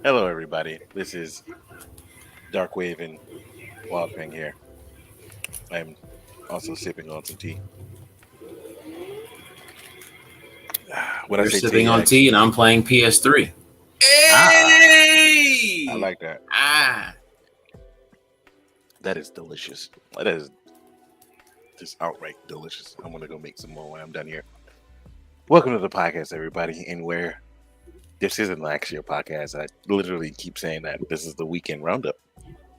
Hello, everybody. This is Darkwave and Wildfang here. I'm also sipping on some tea. When I You're say sipping tea, on tea, and I'm playing PS3. Hey! I like that. That is delicious. That is just outright delicious. I'm gonna go make some more when I'm done here. Welcome to the podcast, everybody. And where this isn't actually a podcast, I literally keep saying that this is the weekend roundup.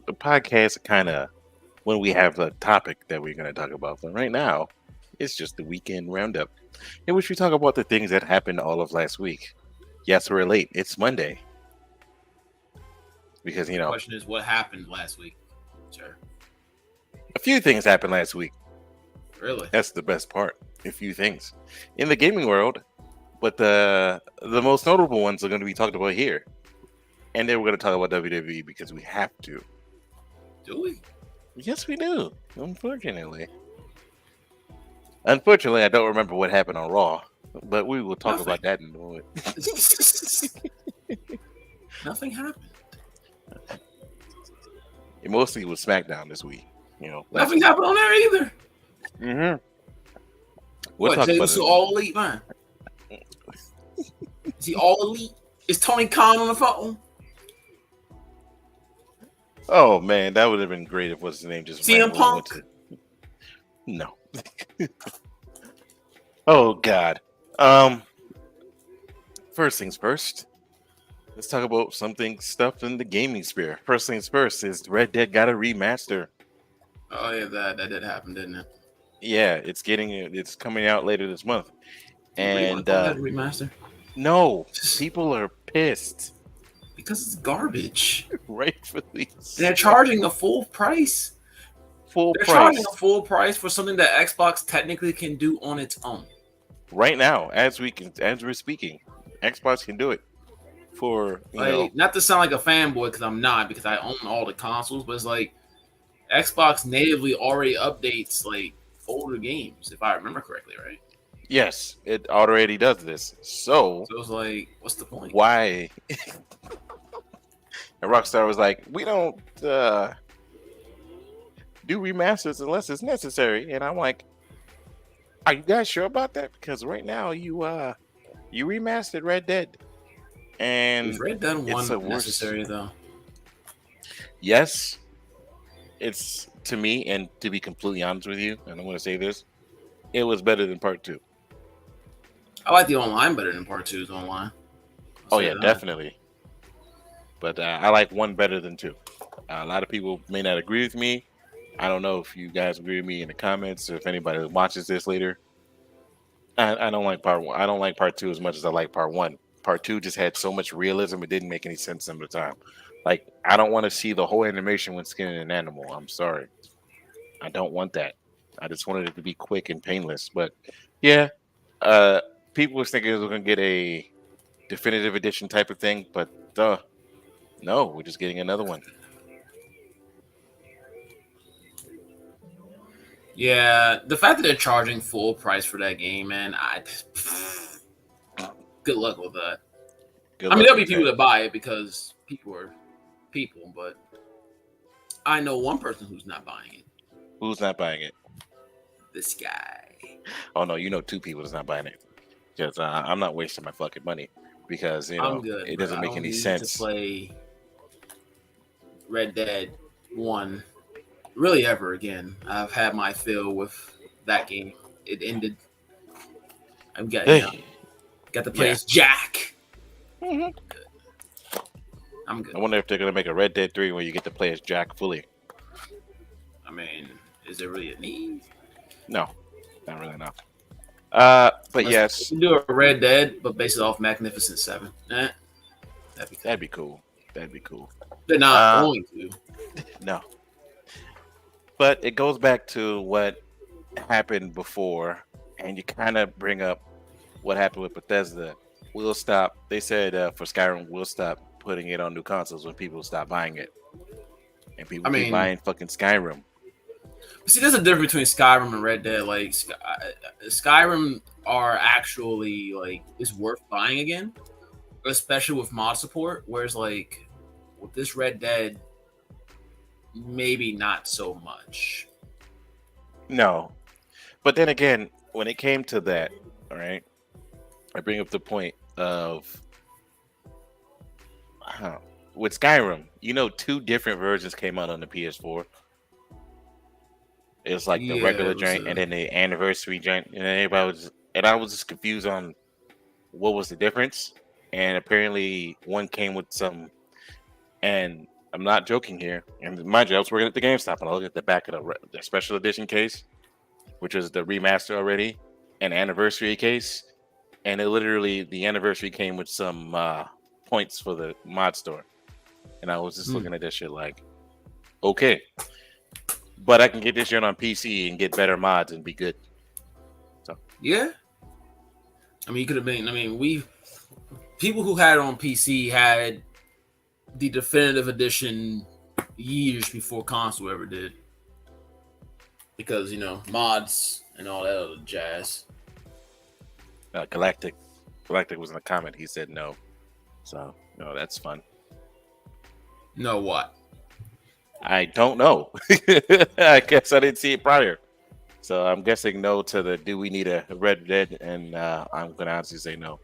The podcast kind of when we have a topic that we're going to talk about. But right now, it's just the weekend roundup in which we talk about the things that happened all of last week. Yes, we're late. It's Monday. Because, The question is, what happened last week? Sure. A few things happened last week. Really? That's the best part. A few things. In the gaming world, but the most notable ones are going to be talked about here. And then we're going to talk about WWE because we have to. Do we? Yes, we do. Unfortunately, I don't remember what happened on Raw, but we will talk about that in a moment. Nothing happened. It mostly was SmackDown this week. Nothing happened on there either. Mm-hmm. What? Jay's all elite, man. Is he all elite? Is Tony Khan on the phone? Oh man, that would have been great if what's his name just CM Punk. No. Oh God. First things first. Let's talk about stuff in the gaming sphere. First things first is Red Dead got a remaster. Oh yeah, that did happen, didn't it? Yeah, it's coming out later this month. And remaster. No, people are pissed. Because it's garbage. Rightfully. They're charging the full price. They're charging a full price for something that Xbox technically can do on its own. Right now, as we're speaking, Xbox can do it for not to sound like a fanboy because I'm not, because I own all the consoles, but it's like Xbox natively already updates like older games, if I remember correctly, right? Yes, it already does this. So it's like, what's the point? Why? And Rockstar was like, we don't do remasters unless it's necessary. And I'm like, are you guys sure about that? Because right now you remastered Red Dead. And is Red Dead 1 necessary though? Yes. It's, to me, and to be completely honest with you, and I'm going to say this, it was better than Part 2. I like the online better than Part 2's online. Oh yeah, definitely. But I like 1 better than 2. A lot of people may not agree with me. I don't know if you guys agree with me in the comments or if anybody watches this later. I don't like Part 1. I don't like Part 2 as much as I like Part 1. Part 2 just had so much realism, it didn't make any sense some of the time. Like, I don't want to see the whole animation when skinning an animal. I'm sorry. I don't want that. I just wanted it to be quick and painless. But yeah, people was thinking we were going to get a definitive edition type of thing, but no, we're just getting another one. Yeah, the fact that they're charging full price for that game, man, good luck with that. There'll be people that buy it because people are people, but I know one person who's not buying it. Who's not buying it? This guy. Oh no, 2 people that's not buying it. Because I'm not wasting my fucking money because it doesn't make any sense to play Red Dead 1 really ever again. I've had my fill with that game. It ended. I've got to play as Jack. Mm-hmm. I'm good. I wonder if they're gonna make a Red Dead 3 where you get to play as Jack fully. I mean, is there really a need? No, not really. No. But yes, you can do a Red Dead, but base it off Magnificent 7. That'd be cool. That'd be cool. They're not going to. No. But it goes back to what happened before, and you kind of bring up what happened with Bethesda. We'll stop. They said for Skyrim, we'll stop putting it on new consoles when people stop buying it, and people keep buying fucking Skyrim. See, there's a difference between Skyrim and Red Dead. Like Skyrim are actually like it's worth buying again, especially with mod support. Whereas like with this Red Dead, maybe not so much. No, but then again, when it came to that, all right, I bring up the point of with Skyrim. 2 different versions came out on the PS4. It was like the regular joint and then the anniversary joint, and I was just confused on what was the difference. And apparently, one came with some, and I'm not joking here. And mind you, I was working at the GameStop, and I looked at the back of the special edition case, which was the remaster already, and anniversary case, and it literally the anniversary came with some points for the mod store, and I was just looking at this shit like, okay, but I can get this shit on PC and get better mods and be good. So yeah, I mean, you could have been. I mean, people who had it on PC had the definitive edition years before console ever did, because mods and all that other jazz. Galactic was in the comment. He said no, so that's fun. No, what? I don't know. I guess I didn't see it prior, so I'm guessing no to the do we need a Red Dead, and I'm gonna honestly say no.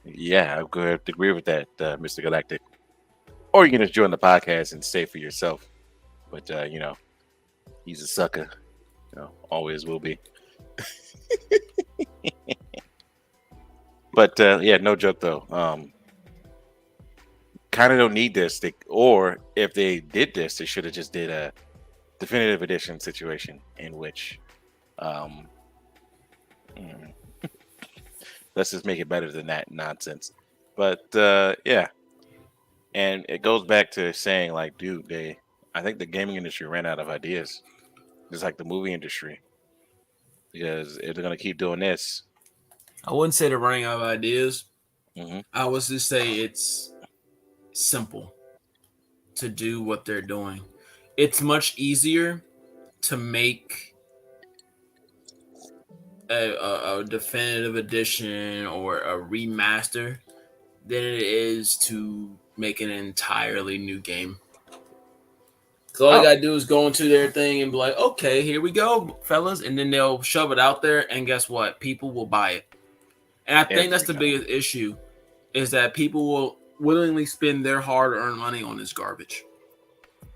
Yeah, I'm going to agree with that, Mr. Galactic. Or you can just join the podcast and say for yourself. But he's a sucker. Always will be. But yeah, no joke though. Kind of don't need this. Or if they did this, they should have just did a definitive edition situation in which let's just make it better than that nonsense. But yeah, and it goes back to saying like, dude, I think the gaming industry ran out of ideas, just like the movie industry, because if they're gonna keep doing this, I wouldn't say they're running out of ideas. Mm-hmm. I would just say it's simple to do what they're doing. It's much easier to make a definitive edition or a remaster than it is to make an entirely new game. So all they gotta do is go into their thing and be like, okay, here we go, fellas. And then they'll shove it out there, and guess what? People will buy it. And I think that's the biggest issue, is that people will willingly spend their hard-earned money on this garbage.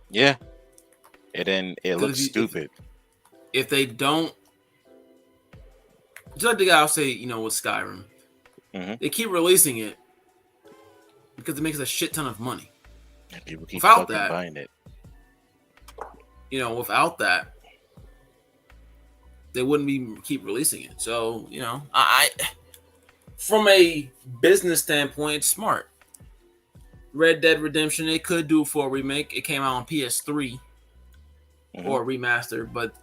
Yeah. And then it looks stupid. If they don't, just like the guy I'll say, with Skyrim, they keep releasing it because it makes a shit ton of money. And people keep buying it. Without that, they wouldn't keep releasing it. So, I from a business standpoint, it's smart. Red Dead Redemption, they could do for a remake. It came out on PS3 or a remaster, but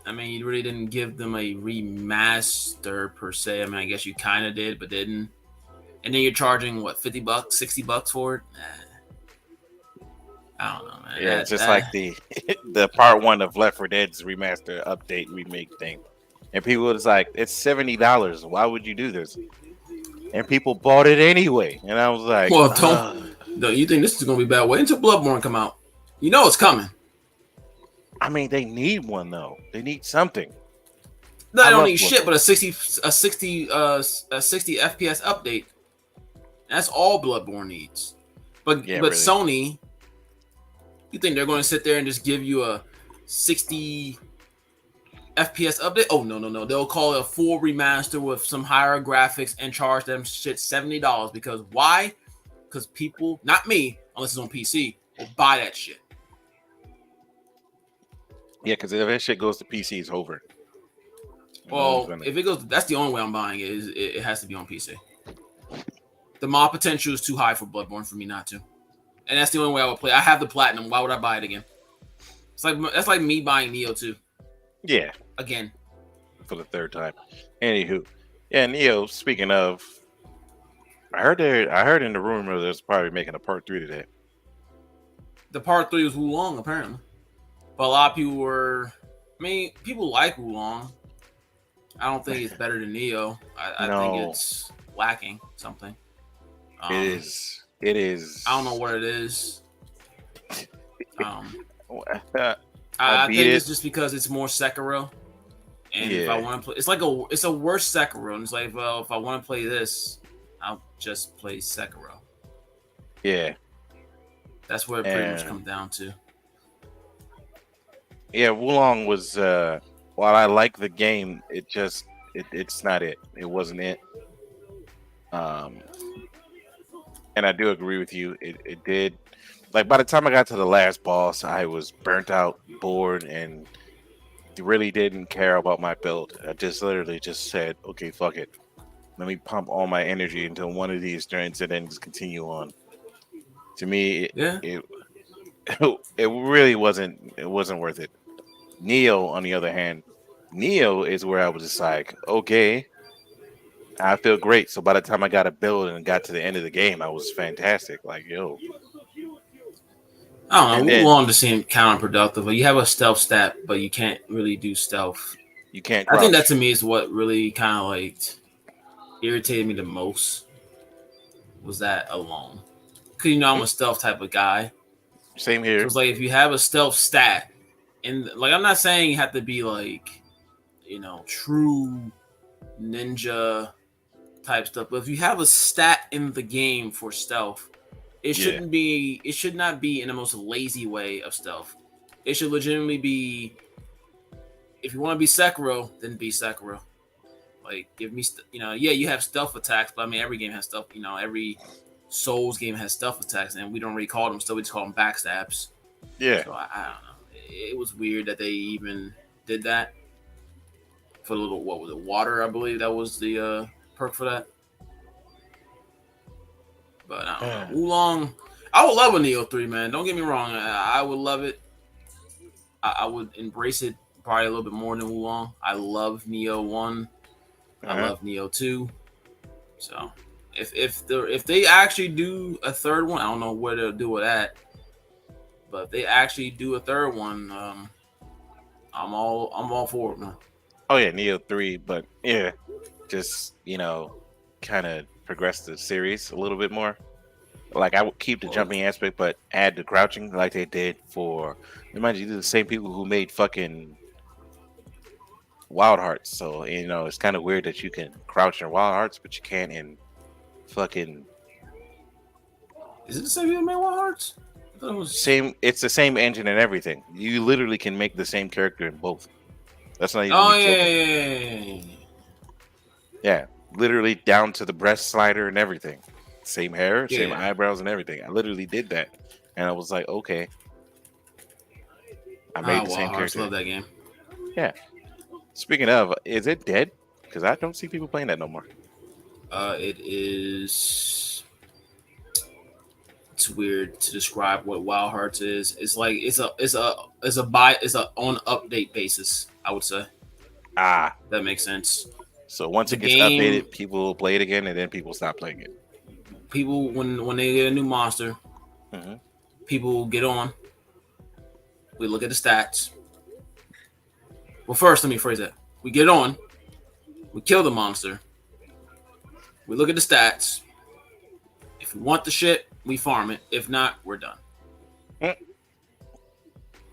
I mean, you really didn't give them a remaster per se. I mean, I guess you kind of did, but didn't. And then you're charging what, $50, $60 for it? I don't know, man. Yeah, it's just like the part 1 of Left 4 Dead's remaster update remake thing, and people was like, "It's $70. Why would you do this?" And people bought it anyway, and I was like, "Well, don't you think this is gonna be bad? Wait until Bloodborne come out. You know it's coming." I mean, they need one though. They need something. No, they don't need shit, but a 60 FPS update. That's all Bloodborne needs. But really. Sony, you think they're going to sit there and just give you a 60 FPS update? Oh, no. They'll call it a full remaster with some higher graphics and charge them shit $70. Because why? Because people, not me, unless it's on PC, will buy that shit. Yeah, because if that shit goes to PC, it's over. Well, if it goes, that's the only way I'm buying it. It has to be on PC. The mod potential is too high for Bloodborne for me not to. and that's the only way I would play. I have the platinum. Why would I buy it again? That's like me buying Neo 2 Yeah, again. for the third time. Anywho, yeah, Neo. Speaking of, I heard in the rumor there's probably making a part 3 to that. The part 3 was Wulong apparently, but a lot of people were. I mean, people like Wulong. I don't think it's better than Neo. I think No. it's lacking something. It is. It is. I don't know what it is. I I think it's just because it's more Sekiro. And if I want to play, it's a worse Sekiro. And it's like, well, if I want to play this, I'll just play Sekiro. Yeah. That's what it pretty much comes down to. Yeah, Wulong was. While I like the game, it's not it. It wasn't it. And I do agree with you. It did. Like by the time I got to the last boss, I was burnt out, bored, and really didn't care about my build. I just literally just said, okay, fuck it. Let me pump all my energy into one of these turns and then just continue on. To me, it really wasn't worth it. Neo, on the other hand, Neo is where I was just like, okay, I feel great. So by the time I got a build and got to the end of the game, I was fantastic. Like, yo. I don't know. Wulong just seemed counterproductive. Like, you have a stealth stat, but you can't really do stealth. You can't crouch. I think that to me is what really kind of like irritated me the most was that alone. Because, I'm a stealth type of guy. Same here. So it's like if you have a stealth stat, and like I'm not saying you have to be like, true ninja type stuff, but if you have a stat in the game for stealth, it shouldn't be. It should not be in the most lazy way of stealth. It should legitimately be. If you want to be Sekiro, then be Sekiro. Like, give me, you have stealth attacks, but I mean, every game has stealth. Every Souls game has stealth attacks, and we don't really call them stealth. We just call them backstabs. Yeah. So I don't know. It was weird that they even did that for the little, what was it, water? I believe that was the perk for that. But I don't know. Wulong, I would love a Neo 3, man. Don't get me wrong. I would love it. I would embrace it probably a little bit more than Wulong. I love Neo 1. I love Neo 2. So if they actually do a third one, I don't know where they'll do it at. But if they actually do a third one, I'm all for it, man. Oh yeah, Neo 3, but yeah, just kind of progress the series a little bit more. Like I would keep the jumping aspect, but add the crouching like they did for. Remind you, the same people who made fucking Wild Hearts. So it's kind of weird that you can crouch in Wild Hearts, but you can't in fucking. Is it the same people made Wild Hearts? Same. It's the same engine and everything. You literally can make the same character in both. That's not even. Oh yeah. Yeah, literally down to the breast slider and everything. Same hair, same eyebrows and everything. I literally did that, and I was like, okay. I made the same character. I love that game. Yeah. Speaking of, is it dead? Because I don't see people playing that no more. It is. It's weird to describe what Wild Hearts is. It's like it's a on update basis. I would say. That makes sense. So once it gets updated, people will play it again, and then people stop playing it. People, when they get a new monster, people get on. We look at the stats. Well, first, let me phrase that. We get on. We kill the monster. We look at the stats. If we want the shit, we farm it. If not, we're done.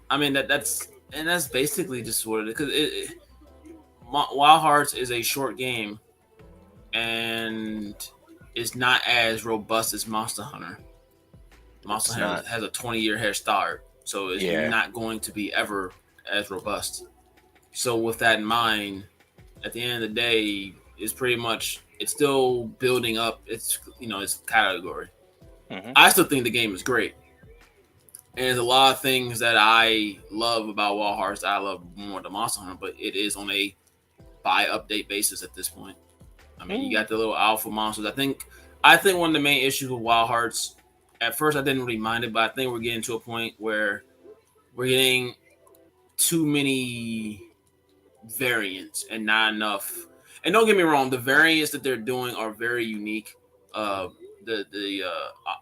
I mean, that's basically just what it is. Because Wild Hearts is a short game, and it's not as robust as Monster Hunter. Monster Hunter has a 20-year head start, so it's not going to be ever as robust. So with that in mind, at the end of the day, it's still building up its category. I still think the game is great. And there's a lot of things that I love about Wild Hearts that I love more than Monster Hunter, but it is on a by update basis at this point. I mean, you got the little alpha monsters. I think one of the main issues with Wild Hearts at first I didn't really mind it, but I think we're getting to a point where we're getting too many variants and not enough. And don't get me wrong, the variants that they're doing are very unique. The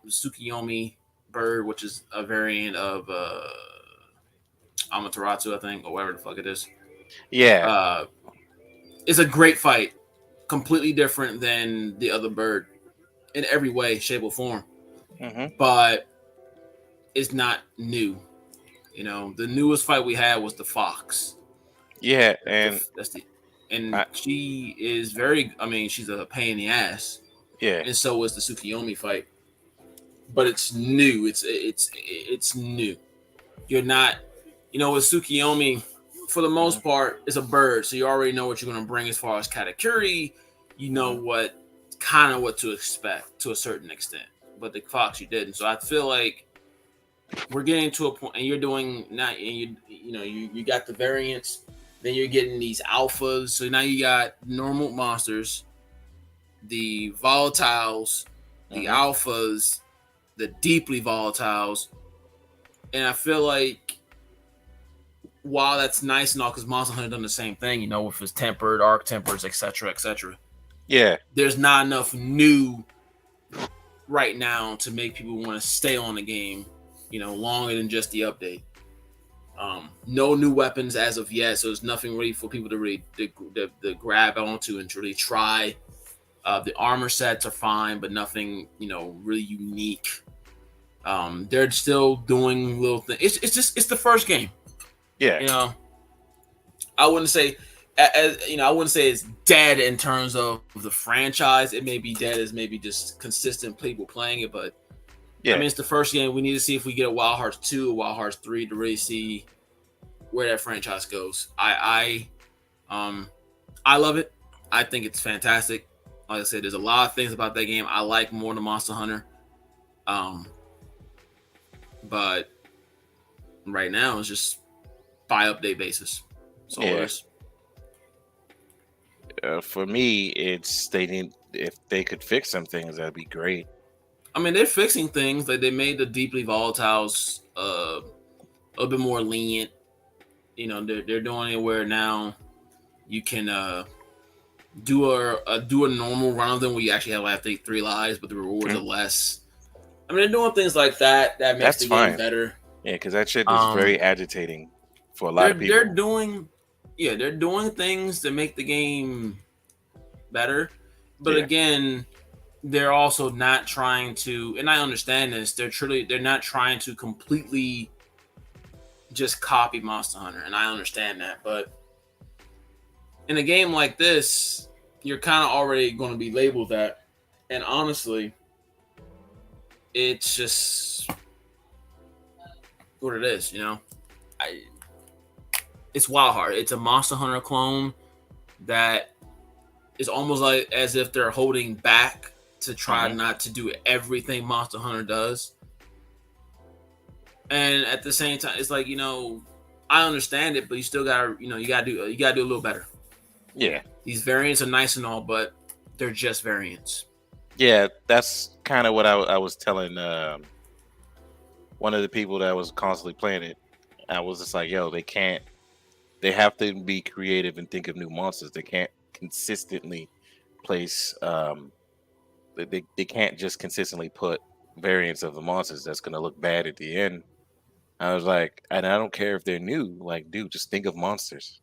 Tsukiyomi bird, which is a variant of Amaterasu, I think, or whatever the fuck it is. Yeah. It's a great fight, completely different than the other bird in every way, shape, or form. Mm-hmm. But it's not new. You know, the newest fight we had was the fox. Yeah, and she is very. I mean, she's a pain in the ass. Yeah, and so is the Tsukiyomi fight. But it's new. It's new. You're not, with Tsukiyomi, for the most part, it's a bird, so you already know what you're going to bring as far as katakuri. You know what to expect to a certain extent. But the fox, you didn't. So I feel like we're getting to a point, and you're doing now, and you got the variants. Then you're getting these alphas. So now you got normal monsters, the volatiles, the alphas, the deeply volatiles, and I feel like while that's nice and all, because Monster Hunter done the same thing, with his tempered, arc tempers, etc., etc. Yeah, there's not enough new right now to make people want to stay on the game, longer than just the update. No new weapons as of yet, so there's nothing really for people to really to grab onto and to really try. The armor sets are fine, but nothing, really unique. They're still doing little things. It's the first game. Yeah. I wouldn't say, I wouldn't say it's dead in terms of the franchise. It may be dead as maybe just consistent people playing it, but I mean, it's the first game. We need to see if we get a Wild Hearts 2 or Wild Hearts 3 to really see where that franchise goes. I love it. I think it's fantastic. Like I said, there's a lot of things about that game I like more than Monster Hunter. But right now it's just by update basis. So for me, it's if they could fix some things, that'd be great. I mean, they're fixing things. Like they made the deeply volatiles a little bit more lenient. They're doing it where now you can do a normal run of them where you actually have, I think, 3 lives, but the rewards are less. I mean, they're doing things like that makes the game better. Yeah, because that shit is very agitating for a lot of people. They're doing things to make the game better, but again, they're also not trying to. And I understand this. They're not trying to completely just copy Monster Hunter, and I understand that, but in a game like this, you're kind of already going to be labeled that. And honestly, it's just what it is, It's Wild Heart. It's a Monster Hunter clone that is almost like as if they're holding back to try not to do everything Monster Hunter does. And at the same time, it's like, I understand it, but you still gotta, you gotta do a little better. Yeah. These variants are nice and all, but they're just variants. Yeah, that's kind of what I was telling one of the people that was constantly playing it. I was just like, yo, they have to be creative and think of new monsters. They can't consistently place, they can't just consistently put variants of the monsters that's going to look bad at the end. I was like, and I don't care if they're new. Like, dude, just think of monsters.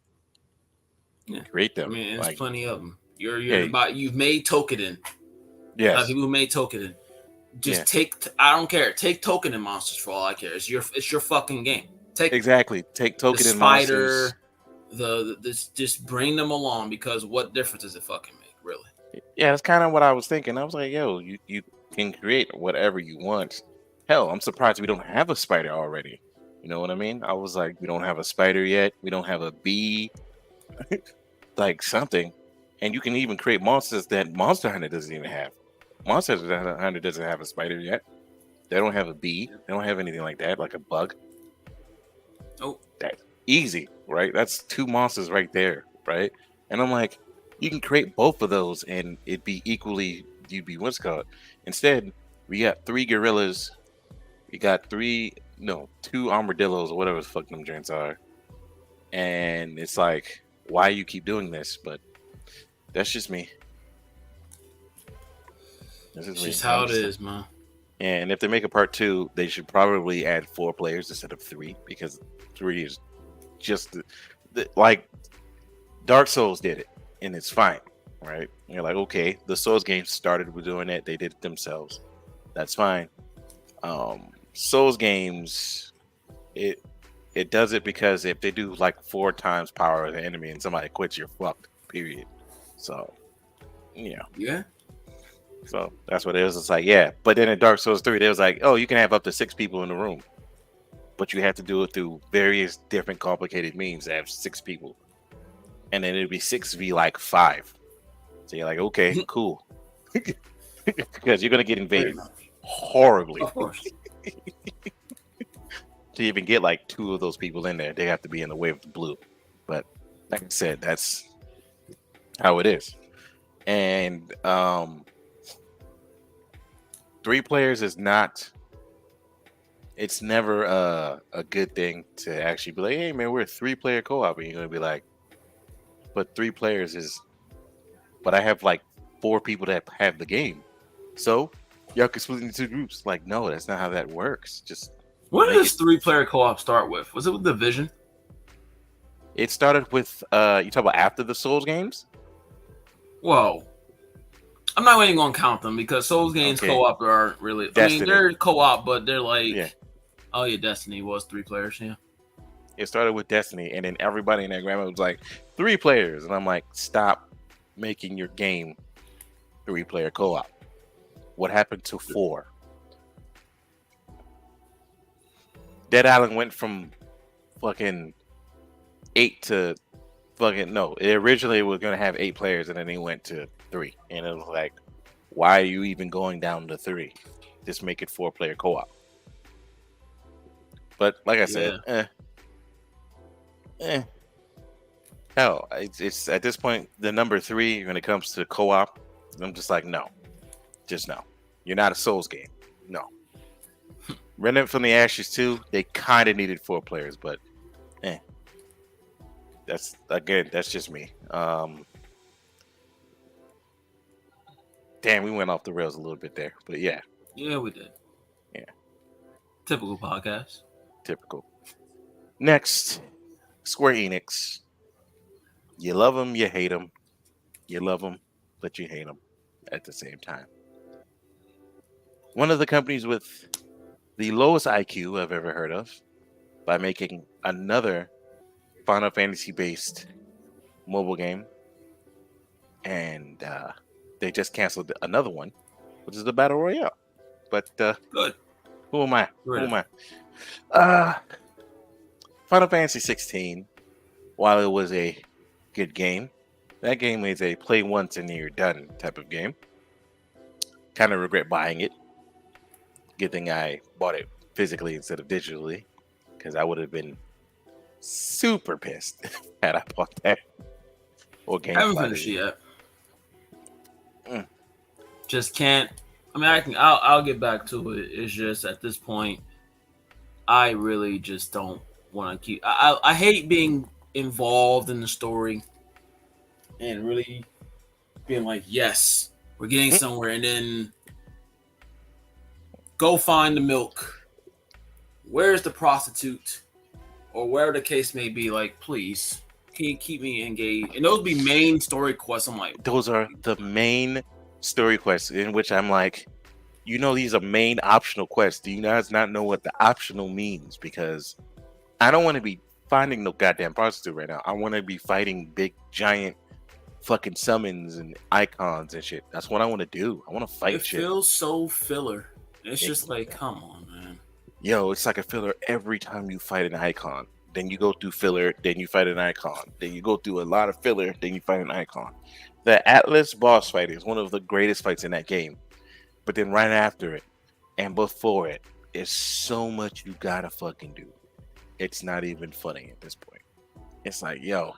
Yeah. Create them. I mean, there's plenty of them. You've made Tokiden. Yes. People who made Tokiden. Just I don't care. Take Tokiden monsters for all I care. It's your fucking game. Take Tokiden the spider, monsters. Just bring them along, because what difference does it fucking make, really? Yeah, that's kind of what I was thinking. I was like, yo, you can create whatever you want. Hell, I'm surprised we don't have a spider already. You know what I mean? I was like, we don't have a spider yet. We don't have a bee. Like something. And you can even create monsters that Monster Hunter doesn't even have. Monster Hunter doesn't have a spider yet. They don't have a bee. They don't have anything like that, like a bug. Oh, that's easy, right? That's 2 monsters right there, right? And I'm like, you can create both of those and it'd be equally, you'd be what's called. Instead, we got 3 gorillas, You got two armadillos or whatever the fuck them joints are, and it's like, why you keep doing this? But that's just me. This is It's me. just how it is, man. And if they make a part 2, they should probably add 4 players instead of 3, because 3 is just like Dark Souls did it, and it's fine, right? You're like, okay, the Souls games started with doing it; they did it themselves. That's fine. Souls games, it does it because if they do like 4 times power of the enemy and somebody quits, you're fucked. Period. So, Yeah. So that's what it is. It's like, yeah. But then in Dark Souls 3, it was like, oh, you can have up to 6 people in the room, but you have to do it through various different complicated means to have 6 people. And then it'd be 6v like 5. So you're like, okay, cool. Because you're going to get invaded horribly. Of course. To even get like 2 of those people in there, they have to be in the wave of the blue. But like I said, that's how it is. And 3 players is not, it's never a good thing to actually be like, hey man, we're a 3-player co-op, and you're gonna be like, but 3 players is, but I have like 4 people that have the game, so y'all can split into 2 groups. Like, no, that's not how that works. Just what did this 3-player co-op start with? Was it with Division? It started with you talk about after the Souls games. Whoa. I'm not even gonna count them because Souls games co-op aren't really. Destiny. I mean, they're co-op, but they're like, Yeah. Oh yeah, Destiny was 3 players. Yeah. It started with Destiny, and then everybody in their grandma was like 3 players, and I'm like, stop making your game 3-player co-op. What happened to 4? Dead Island went from fucking 8 to fucking no. It originally was gonna have 8 players, and then they went to 3, and it was like, why are you even going down to 3? Just make it 4-player co-op. But like I said, hell, it's at this point the number 3 when it comes to co-op. I'm just like, no, just no. You're not a Souls game. No. Remnant from the Ashes 2, they kind of needed 4 players, but that's just me. Damn, we went off the rails a little bit there, but yeah. Yeah, we did. Yeah. Typical podcast. Typical. Next, Square Enix. You love them, you hate them. You love them, but you hate them at the same time. One of the companies with the lowest IQ I've ever heard of, by making another Final Fantasy-based mobile game, and they just canceled another one, which is the Battle Royale. But good. Who am I? Right. Who am I? Final Fantasy 16, while it was a good game, that game is a play once and you're done type of game. Kind of regret buying it. Good thing I bought it physically instead of digitally, because I would have been super pissed had I bought that. Or game. I haven't finished it yet. Just can't. I mean, I'll get back to it. It's just at this point, I really just don't want to keep. I hate being involved in the story and really being like, yes, we're getting somewhere, and then go find the milk. Where's the prostitute? Or wherever the case may be, like, please, can you keep me engaged? And those be main story quests. I'm like, those are the main story quests, in which I'm like, these are main optional quests. Do you guys not know what the optional means? Because I don't want to be finding no goddamn prostitute right now. I want to be fighting big, giant fucking summons and icons and shit. That's what I want to do. I want to fight shit. It feels so filler. It's just like, come on, man. Yo, it's like a filler every time you fight an icon. Then you go through filler, then you fight an icon. Then you go through a lot of filler, then you fight an icon. The Atlas boss fight is one of the greatest fights in that game. But then right after it and before it is so much you gotta fucking do. It's not even funny at this point. It's like, yo,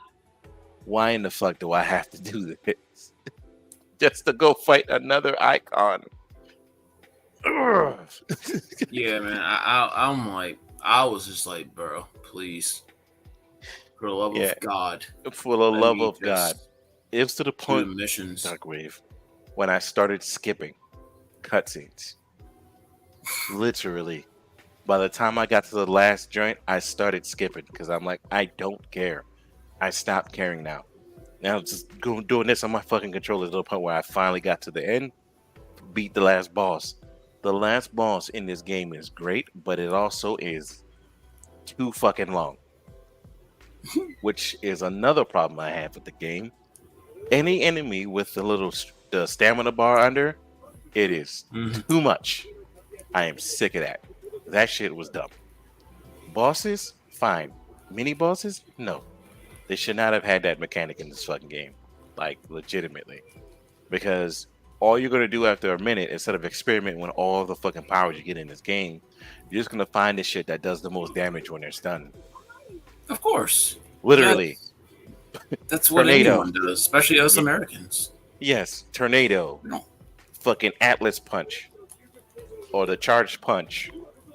why in the fuck do I have to do this? Just to go fight another icon. Yeah, man. I'm like, I was just like, bro, please, for the love Yeah, of God, for the let love me of God. just It was to the do the point, missions. Darkwave, when I started skipping cutscenes. Literally, by the time I got to the last joint, I started skipping because I'm like, I don't care. I stopped caring now. Now I'm just doing this on my fucking controller to the point where I finally got to the end, beat the last boss. The last boss in this game is great, but it also is too fucking long, which is another problem I have with the game. Any enemy with the stamina bar under, it is Mhm. too much. I am sick of that. That shit was dumb. Bosses, fine. Mini bosses, no. They should not have had that mechanic in this fucking game. Like, legitimately. Because all you're gonna do after a minute, instead of experimenting with all the fucking powers you get in this game, you're just gonna find the shit that does the most damage when they're stunned. Of course. Yeah, Literally. that's what Tornado. anyone does, especially us Ye- Americans. yes, tornado. We don't. Fucking Atlas punch. Or the charge punch.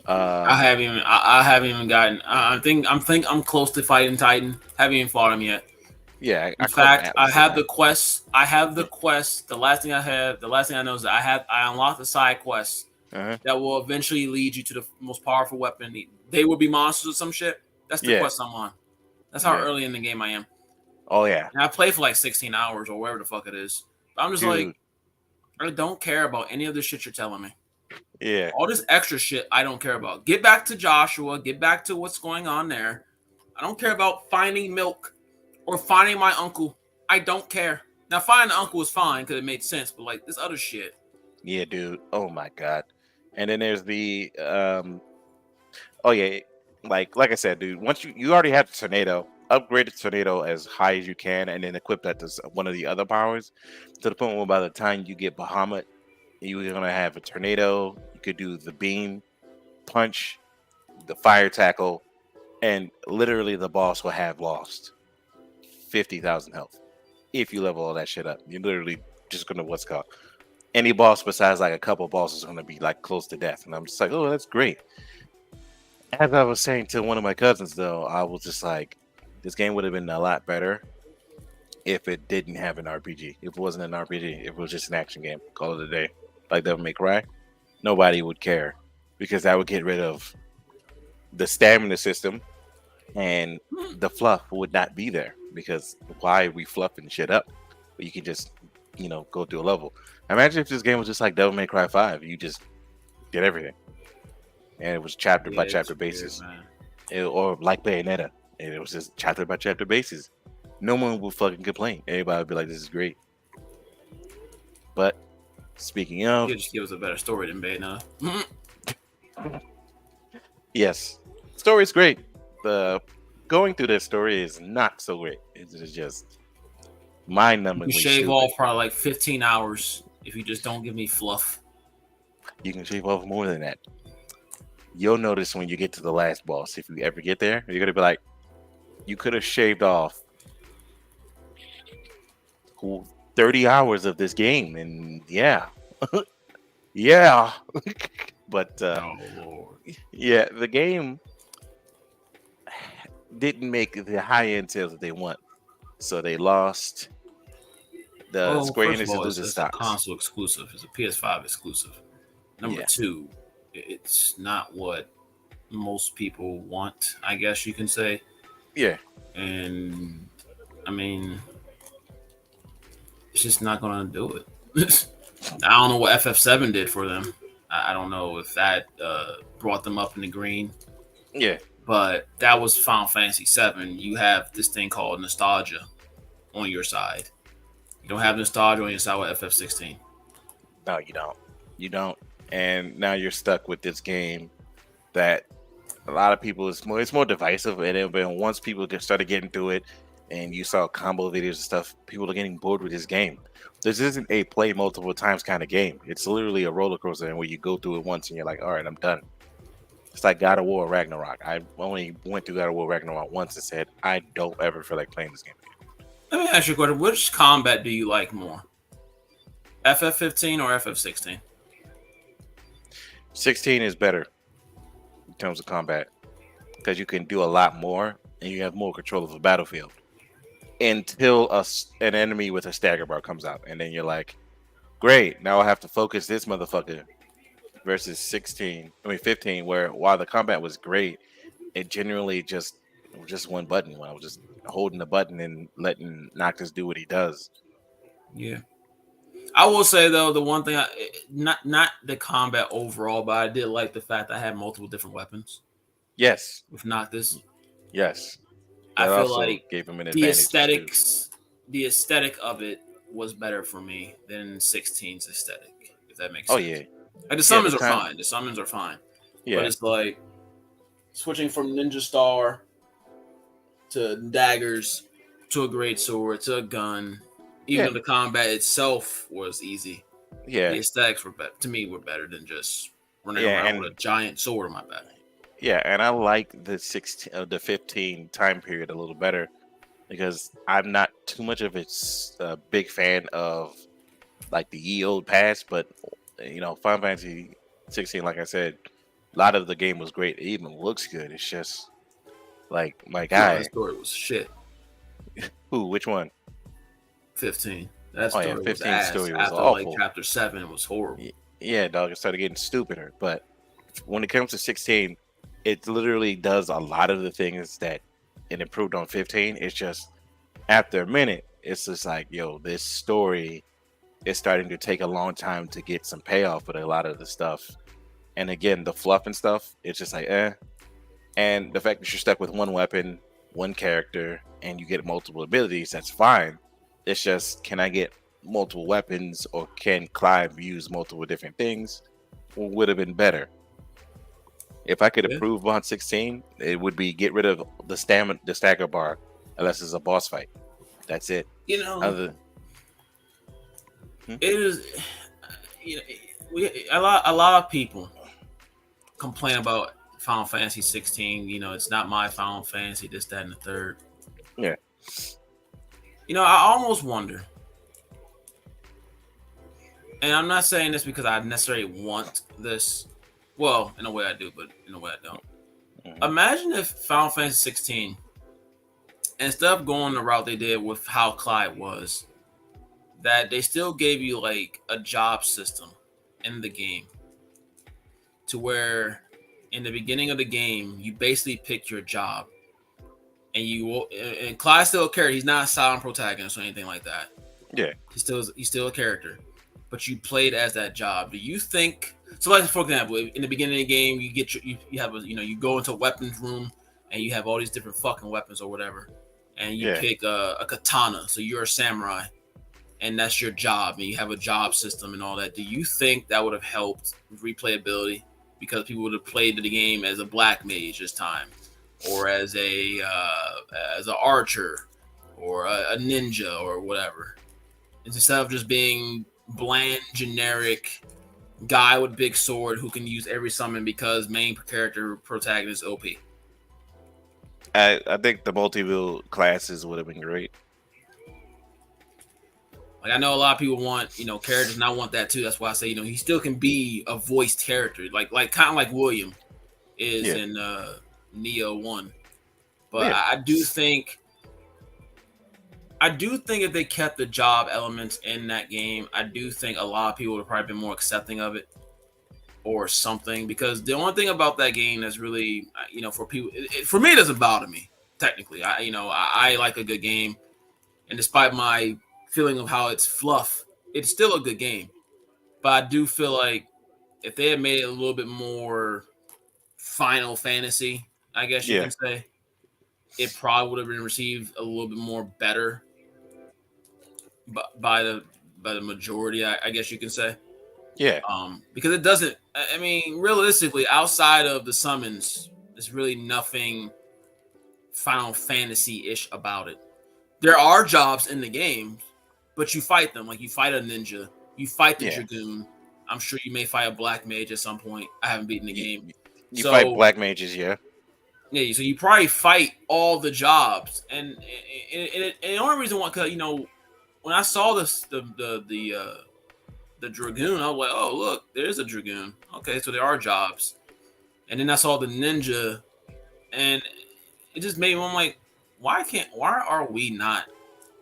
I Um haven't even. I haven't even gotten. I'm close to fighting Titan. Haven't even fought him yet. yeah, I In call them fact, I Atlas have the sometimes. quest. The last thing I have. The last thing I know is that I unlocked the side quest Uh-huh. that will eventually lead you to the most powerful weapon. They will be monsters or some shit. That's the Yeah, quest I'm on. That's how yeah. early in the game I am. Oh yeah. And I played for like 16 hours or whatever the fuck it is. But I'm just like, Dude. I don't care about any of the shit you're telling me. Yeah. All this extra shit I don't care about. Get back to Joshua. Get back to what's going on there. I don't care about finding milk or finding my uncle. I don't care. Now, finding the uncle was fine because it made sense, but like this other shit. Yeah, dude. Oh my god. And then there's the oh yeah, like I said, dude, once you already have the tornado, upgrade the tornado as high as you can and then equip that to one of the other powers to the point where by the time you get Bahamut, you're gonna have a tornado, you could do the beam, punch, the fire tackle, and literally the boss will have lost 50,000 health if you level all that shit up. You're literally just gonna what's called any boss besides like a couple bosses is gonna be like close to death. And I'm just like, oh, that's great. As I was saying to one of my cousins though, I was just like, this game would have been a lot better if it didn't have an RPG. If it wasn't an RPG, if it was just an action game, call it a day. Like Devil May Cry. Nobody would care because that would get rid of the stamina system and the fluff would not be there because why are we fluffing shit up? But you can just, go through a level. Imagine if this game was just like Devil May Cry 5. You just did everything. And it was chapter by Yeah, chapter it's weird, basis. man. Or like Bayonetta. And it was just chapter by chapter basis. No one would fucking complain. Everybody would be like, this is great. But speaking of, You just give us a better story than Bayonetta. yes, story's great. The going through this story is not so great. It's just You mind-numbingly shave stupid. off probably like 15 hours if you just don't give me fluff. You can shave off more than that. You'll notice when you get to the last boss, if you ever get there, you're gonna be like, you could have shaved off 30 hours of this game, and yeah, yeah. But Oh Lord. yeah, the game didn't make the high-end sales that they want, so they lost. The Well, Square first Enix of is all, losing it's a stocks. console exclusive. It's a PS5 exclusive. Number Yeah, two, it's not what most people want, I guess you can say. yeah, And I mean, it's just not going to do it. I don't know what FF7 did for them. I don't know if that brought them up in the green, yeah. but that was Final Fantasy 7. You have this thing called nostalgia on your side. You don't have nostalgia on your side with FF16. No, you don't. You don't. And now you're stuck with this game that a lot of people it's more divisive, and once people started getting through it, and you saw combo videos and stuff, people are getting bored with this game. This isn't a play multiple times kind of game. It's literally a roller coaster, where you go through it once and you're like, all right, I'm done. It's like God of War Ragnarok. I only went through God of War Ragnarok once and said, I don't ever feel like playing this game again. Let me ask you a question. Which combat do you like more? FF15 or FF16? 16 is better. terms of combat because you can do a lot more and you have more control of the battlefield until an enemy with a stagger bar comes out, and then you're like, great, now I have to focus this motherfucker. Versus 15, where while the combat was great, it genuinely just one button. When I was just holding the button and letting Noctis do what he does. Yeah. I will say though, the one thing not the combat overall, but I did like the fact that I had multiple different weapons. Yes. With Noctis. Yes. I That feel also like gave him an the advantage. the aesthetic of it was better for me than 16's aesthetic, if that makes Oh sense. yeah. Like the summons are fine. The summons are fine. Yeah. But it's like switching from Ninja Star to daggers to a great sword to a gun. Even though the combat itself was easy. Yeah. The aesthetics were better to me, were better than just running around with a giant sword on my back. Yeah, and I like the 15 time period a little better because I'm not too much of a big fan of like the ye old past, but Final Fantasy 16, like I said, a lot of the game was great. It even looks good. It's just like my guy. The story was shit. Who? Which one? 15. That story was ass. Story was After awful. like chapter 7, it was horrible. Yeah, dog. It started getting stupider. But when it comes to 16, it literally does a lot of the things that it improved on 15. It's just after a minute, it's just like, yo, this story is starting to take a long time to get some payoff with a lot of the stuff. And again, the fluff and stuff, it's just like, eh. And the fact that you're stuck with one weapon, one character, and you get multiple abilities, that's fine. It's just, can I get multiple weapons, or can Clive use multiple different things? Would have been better. If I could improve on 16, it would be get rid of the stagger bar, unless it's a boss fight. That's it. It is. A lot of people complain about Final Fantasy 16. It's not my Final Fantasy. This, that, and the third. Yeah. I almost wonder, and I'm not saying this because I necessarily want this. Well, in a way I do, but in a way I don't. Mm-hmm. Imagine if Final Fantasy 16, instead of going the route they did with how Clyde was, that they still gave you like a job system in the game, to where in the beginning of the game you basically pick your job, and Clyde's still a character. He's not a silent protagonist or anything like that. Yeah, he's still a character, but you played as that job. Do you think? So, like for example, in the beginning of the game, you go into a weapons room and you have all these different fucking weapons or whatever, and you pick a katana. So you're a samurai, and that's your job, and you have a job system and all that. Do you think that would have helped replayability because people would have played the game as a black mage this time, or as an archer, or a ninja, or whatever, instead of just being bland, generic guy with big sword who can use every summon because main character protagonist OP? I think the multi-build classes would have been great. Like, I know a lot of people want, characters, and I want that too. That's why I say, he still can be a voiced character, like kind of like William is in Neo 1. But I do think if they kept the job elements in that game, I do think a lot of people would have probably been more accepting of it or something. Because the only thing about that game that's really, for people, for me, it doesn't bother me. Technically, I like a good game, and despite my feeling of how it's fluff, it's still a good game. But I do feel like if they had made it a little bit more Final Fantasy, I guess you can say, it probably would have been received a little bit more better by the majority, I guess you can say. Yeah. Because it doesn't. I mean, realistically, outside of the summons, there's really nothing Final Fantasy-ish about it. There are jobs in the game, but you fight them. Like, you fight a ninja, you fight the Dragoon. I'm sure you may fight a black mage at some point. I haven't beaten the game. You fight black mages, yeah. Yeah, so you probably fight all the jobs, and the only reason why, because when I saw the Dragoon, I was like, oh look, there's a Dragoon. Okay, so there are jobs, And then I saw the ninja, and it just made me. I'm like, why are we not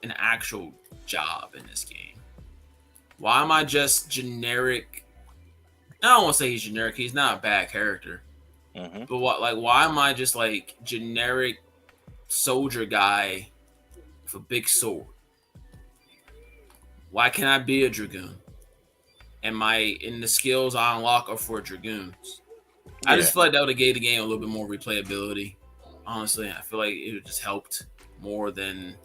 an actual job in this game? Why am I just generic? I don't want to say he's generic. He's not a bad character. Mm-hmm. But why am I just like generic soldier guy with a big sword? Why can't I be a dragoon? And the skills I unlock are for dragoons. I just feel like that would have gave the game a little bit more replayability. Honestly, I feel like it would just helped more than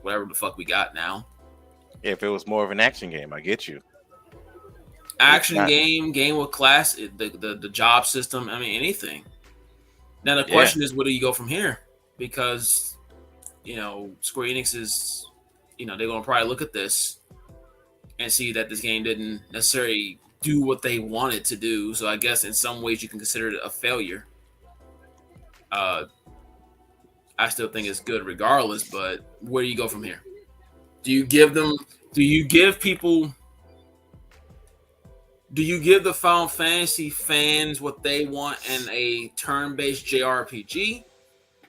whatever the fuck we got now. If it was more of an action game, I get you. Action game with class, the job system. I mean, anything. Now the question is, where do you go from here? Because Square Enix is, they're gonna probably look at this and see that this game didn't necessarily do what they wanted to do. So I guess in some ways you can consider it a failure. I still think it's good regardless, but where do you go from here? Do you give the Final Fantasy fans what they want in a turn-based JRPG?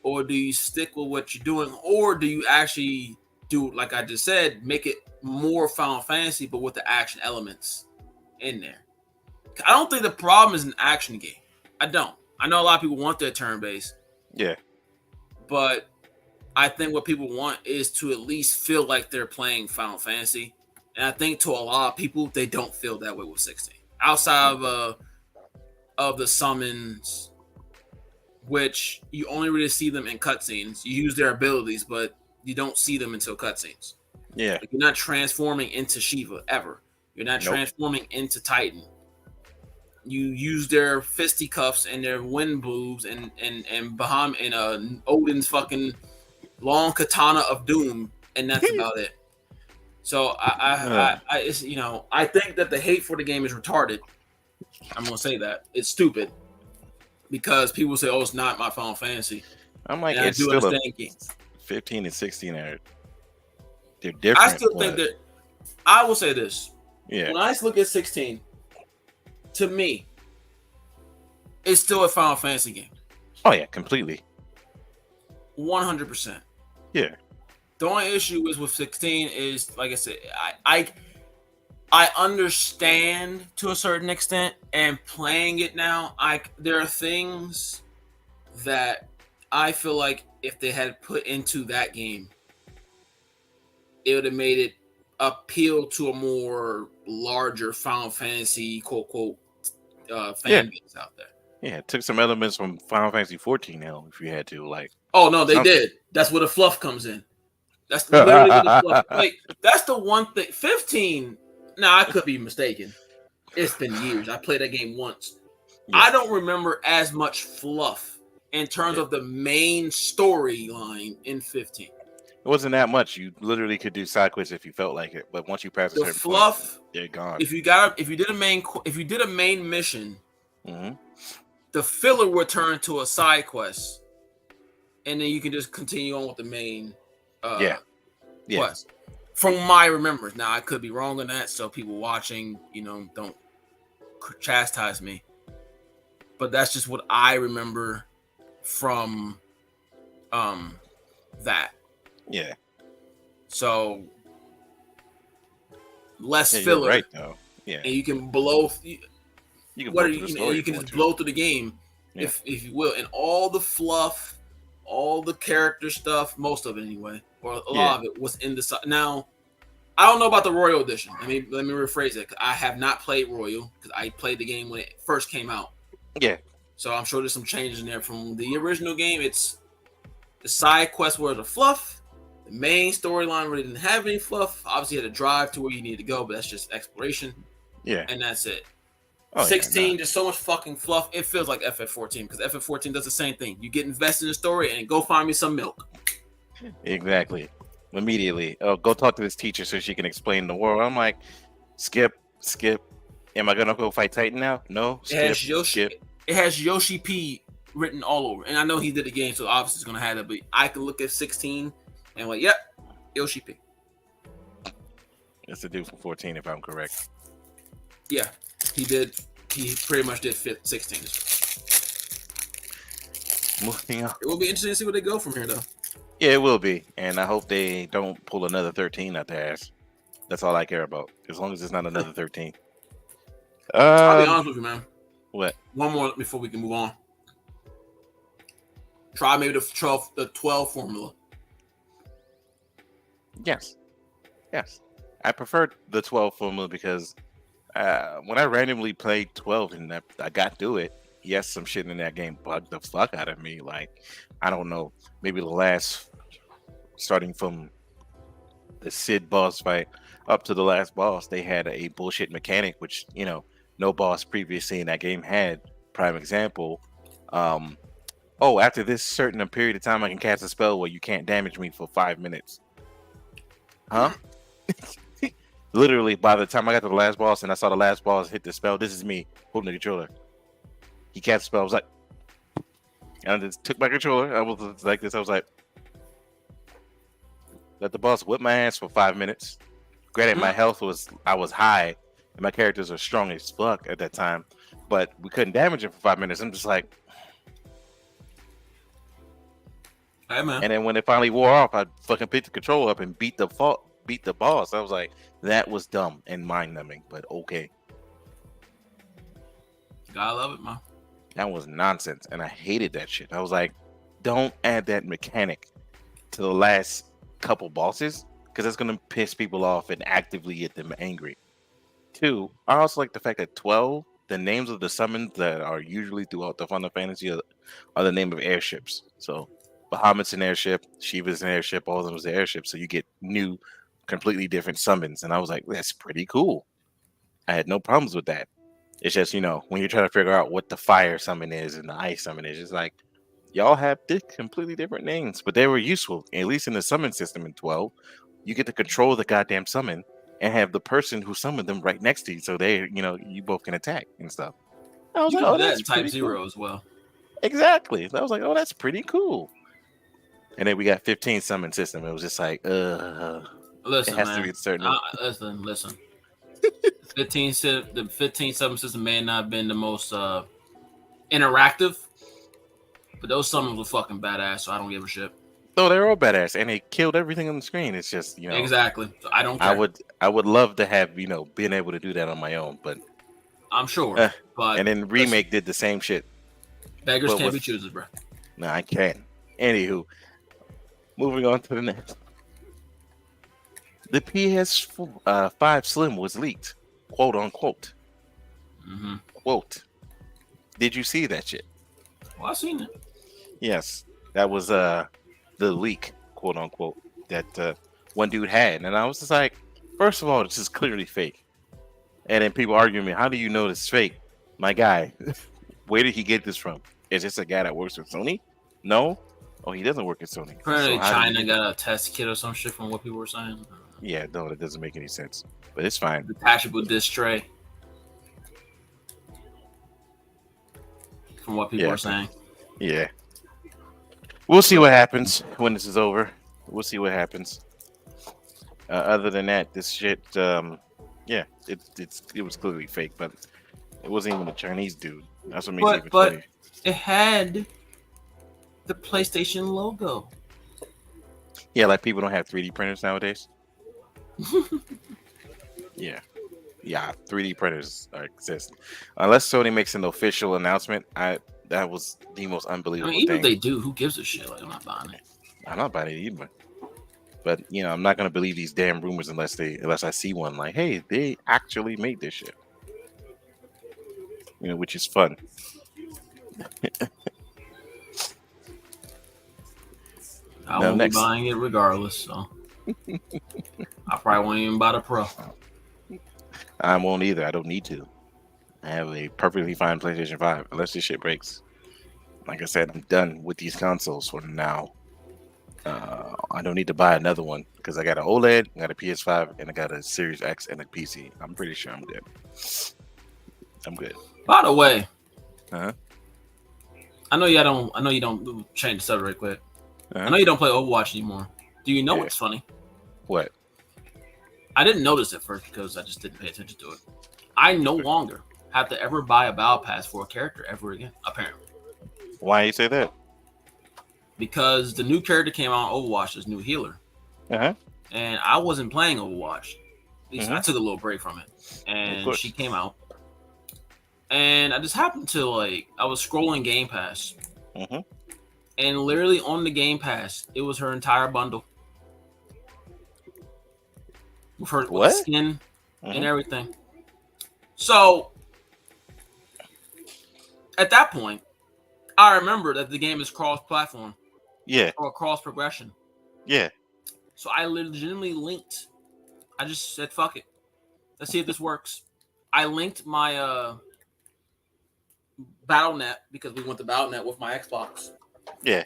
Or do you stick with what you're doing? Or do you actually do, like I just said, make it more Final Fantasy, but with the action elements in there? I don't think the problem is an action game. I don't. I know a lot of people want their turn-based. Yeah. But I think what people want is to at least feel like they're playing Final Fantasy. And I think to a lot of people, they don't feel that way with 16. Outside of the summons, which you only really see them in cutscenes. You use their abilities, but you don't see them until cutscenes. Yeah. Like, you're not transforming into Shiva ever. You're not transforming into Titan. You use their fisticuffs and their wind boobs and Bahamut and Odin's fucking long katana of doom, and that's about it. So I think that the hate for the game is retarded. I'm gonna say that it's stupid because people say, "Oh, it's not my Final Fantasy." I'm like, and it's still 15 and 16 they're different. I still think that. I will say this. Yeah. When I look at 16, to me, it's still a Final Fantasy game. Oh yeah, completely. 100%. Yeah. The only issue is with 16 is, like I said, I understand to a certain extent, and playing it now, there are things that I feel like if they had put into that game, it would have made it appeal to a more larger Final Fantasy quote fan base out there. Yeah, it took some elements from Final Fantasy 14 now, if you had to, like. Oh no, they did. That's where the fluff comes in. That's literally where the fluff. Like, that's the one thing. 15. Now I could be mistaken. It's been years. I played that game once. Yeah. I don't remember as much fluff in terms of the main storyline in 15. It wasn't that much. You literally could do side quests if you felt like it, but once you pass a certain fluff, point, they're gone. If you did a main mission, the filler would turn to a side quest, and then you can just continue on with the main quest. From my remembrance. Now I could be wrong on that, so people watching, don't chastise me. But that's just what I remember from that. Yeah. So less filler, right? Though, yeah. And you can blow. You can just blow through the game, if you will, and all the fluff, all the character stuff, most of it anyway, or a lot of it was in the. Now, I don't know about the Royal Edition. Let me rephrase it. I have not played Royal because I played the game when it first came out. Yeah. So I'm sure there's some changes in there from the original game. It's the side quests were the fluff. The main storyline really didn't have any fluff. Obviously, you had to drive to where you need to go, but that's just exploration. Yeah. And that's it. 16, just so much fucking fluff. It feels like FF14 because FF14 does the same thing. You get invested in the story and go find me some milk. Exactly. Immediately. Oh, go talk to this teacher so she can explain the world. I'm like, skip. Am I gonna go fight Titan now? No. Skip. It has Yoshi P written all over, and I know he did the game, so obviously it's gonna have that. But I can look at 16 and like, yep, Yoshi P. That's the dude from 14, if I'm correct. Yeah, he did. He pretty much did 16. Moving on. It will be interesting to see where they go from here, though. Yeah, it will be, and I hope they don't pull another 13 out their ass. That's all I care about. As long as it's not another 13. I'll be honest with you, man. What? One more before we can move on. Try maybe the 12 formula. Yes. I preferred the 12 formula because when I randomly played 12 and I got through it, yes, some shit in that game bugged the fuck out of me. Like, I don't know, maybe starting from the Sid boss fight up to the last boss, they had a bullshit mechanic, which, no boss previously in that game had. Prime example, after this certain period of time, I can cast a spell where you can't damage me for 5 minutes. Huh? Literally, by the time I got to the last boss and I saw the last boss hit the spell, this is me holding the controller. He cast a spell. I was like, and I just took my controller. I was like this. I was like, let the boss whip my ass for 5 minutes. Granted, my health I was high, and my characters are strong as fuck at that time, but we couldn't damage him for 5 minutes. I'm just like, hey, man. And then when it finally wore off, I fucking picked the controller up and beat the boss. I was like, that was dumb and mind numbing, but okay. Gotta love it, man. That was nonsense, and I hated that shit. I was like, don't add that mechanic to the last couple bosses, because that's gonna piss people off and actively get them angry. 2, I also like the fact that 12, the names of the summons that are usually throughout the Final Fantasy are the name of airships. So Bahamut's an airship, Shiva's an airship, all of them is an airship. So you get new, completely different summons, and I was like, that's pretty cool. I had no problems with that. It's just, when you're trying to figure out what the fire summon is and the ice summon is, it's like, y'all have completely different names, but they were useful. At least in the summon system in 12, you get to control the goddamn summon and have the person who summoned them right next to you, so they, you both can attack and stuff. I was you like, can oh, do that that's in Type 0 cool. as well. Exactly. I was like, oh, that's pretty cool. And then we got 15 summon system. It was just like, listen, it has man. to be a certain. Listen. The 15 summon system may not have been the most interactive, but those summons were fucking badass, so I don't give a shit. No, they're all badass, and they killed everything on the screen. It's just, exactly. So I don't care. I would love to have been able to do that on my own, but I'm sure. But and then remake did the same shit. Beggars can't be choosers, bro. No, I can't. Anywho, moving on to the next. The PS5 Slim was leaked, quote unquote. Mm-hmm. Quote. Did you see that shit? Well, I seen it. Yes, that was the leak, quote unquote, that one dude had, and I was just like, first of all, this is clearly fake. And then people arguing me, how do you know this is fake? My guy, where did he get this from? Is this a guy that works with Sony? No. Oh, he doesn't work at Sony. Apparently, China got a test kit or some shit from what people were saying. Yeah, no, that doesn't make any sense. But it's fine. Detachable disc tray. From what people are saying. Yeah. We'll see what happens when this is over. We'll see what happens. Other than that, this shit, it was clearly fake, but it wasn't even a Chinese dude. That's what makes it even funny. It had the PlayStation logo. Yeah, like people don't have 3D printers nowadays. Yeah, 3D printers exist. Unless Sony makes an official announcement, that was the most unbelievable thing. Even if they do, who gives a shit? Like, I'm not buying it. I'm not buying it either. But I'm not gonna believe these damn rumors unless I see one like, hey, they actually made this shit. Which is fun. I won't be buying it regardless, so I probably won't even buy the Pro. I won't either. I don't need to. I have a perfectly fine PlayStation 5, unless this shit breaks. Like I said, I'm done with these consoles for now. I don't need to buy another one because I got an OLED, I got a PS5, and I got a Series X and a PC. I'm pretty sure I'm good. I'm good. By the way, I know you don't change the subject real quick. I know you don't play Overwatch anymore. Do you know what's funny? What? I didn't notice at first because I just didn't pay attention to it. I no longer have to ever buy a battle pass for a character ever again, apparently. Why you say that? because the new character came out on Overwatch, this new healer, and I wasn't playing Overwatch. At least I took a little break from it, and she came out, and I just happened to I was scrolling Game Pass, and literally on the Game Pass, it was her entire bundle with her with skin and everything. So at that point, I remember that the game is cross-platform. Yeah. Or cross-progression. Yeah. So I legitimately linked. I just said, fuck it. Let's see if this works. I linked my Battle.net because we went to Battle.net with my Xbox. Yeah.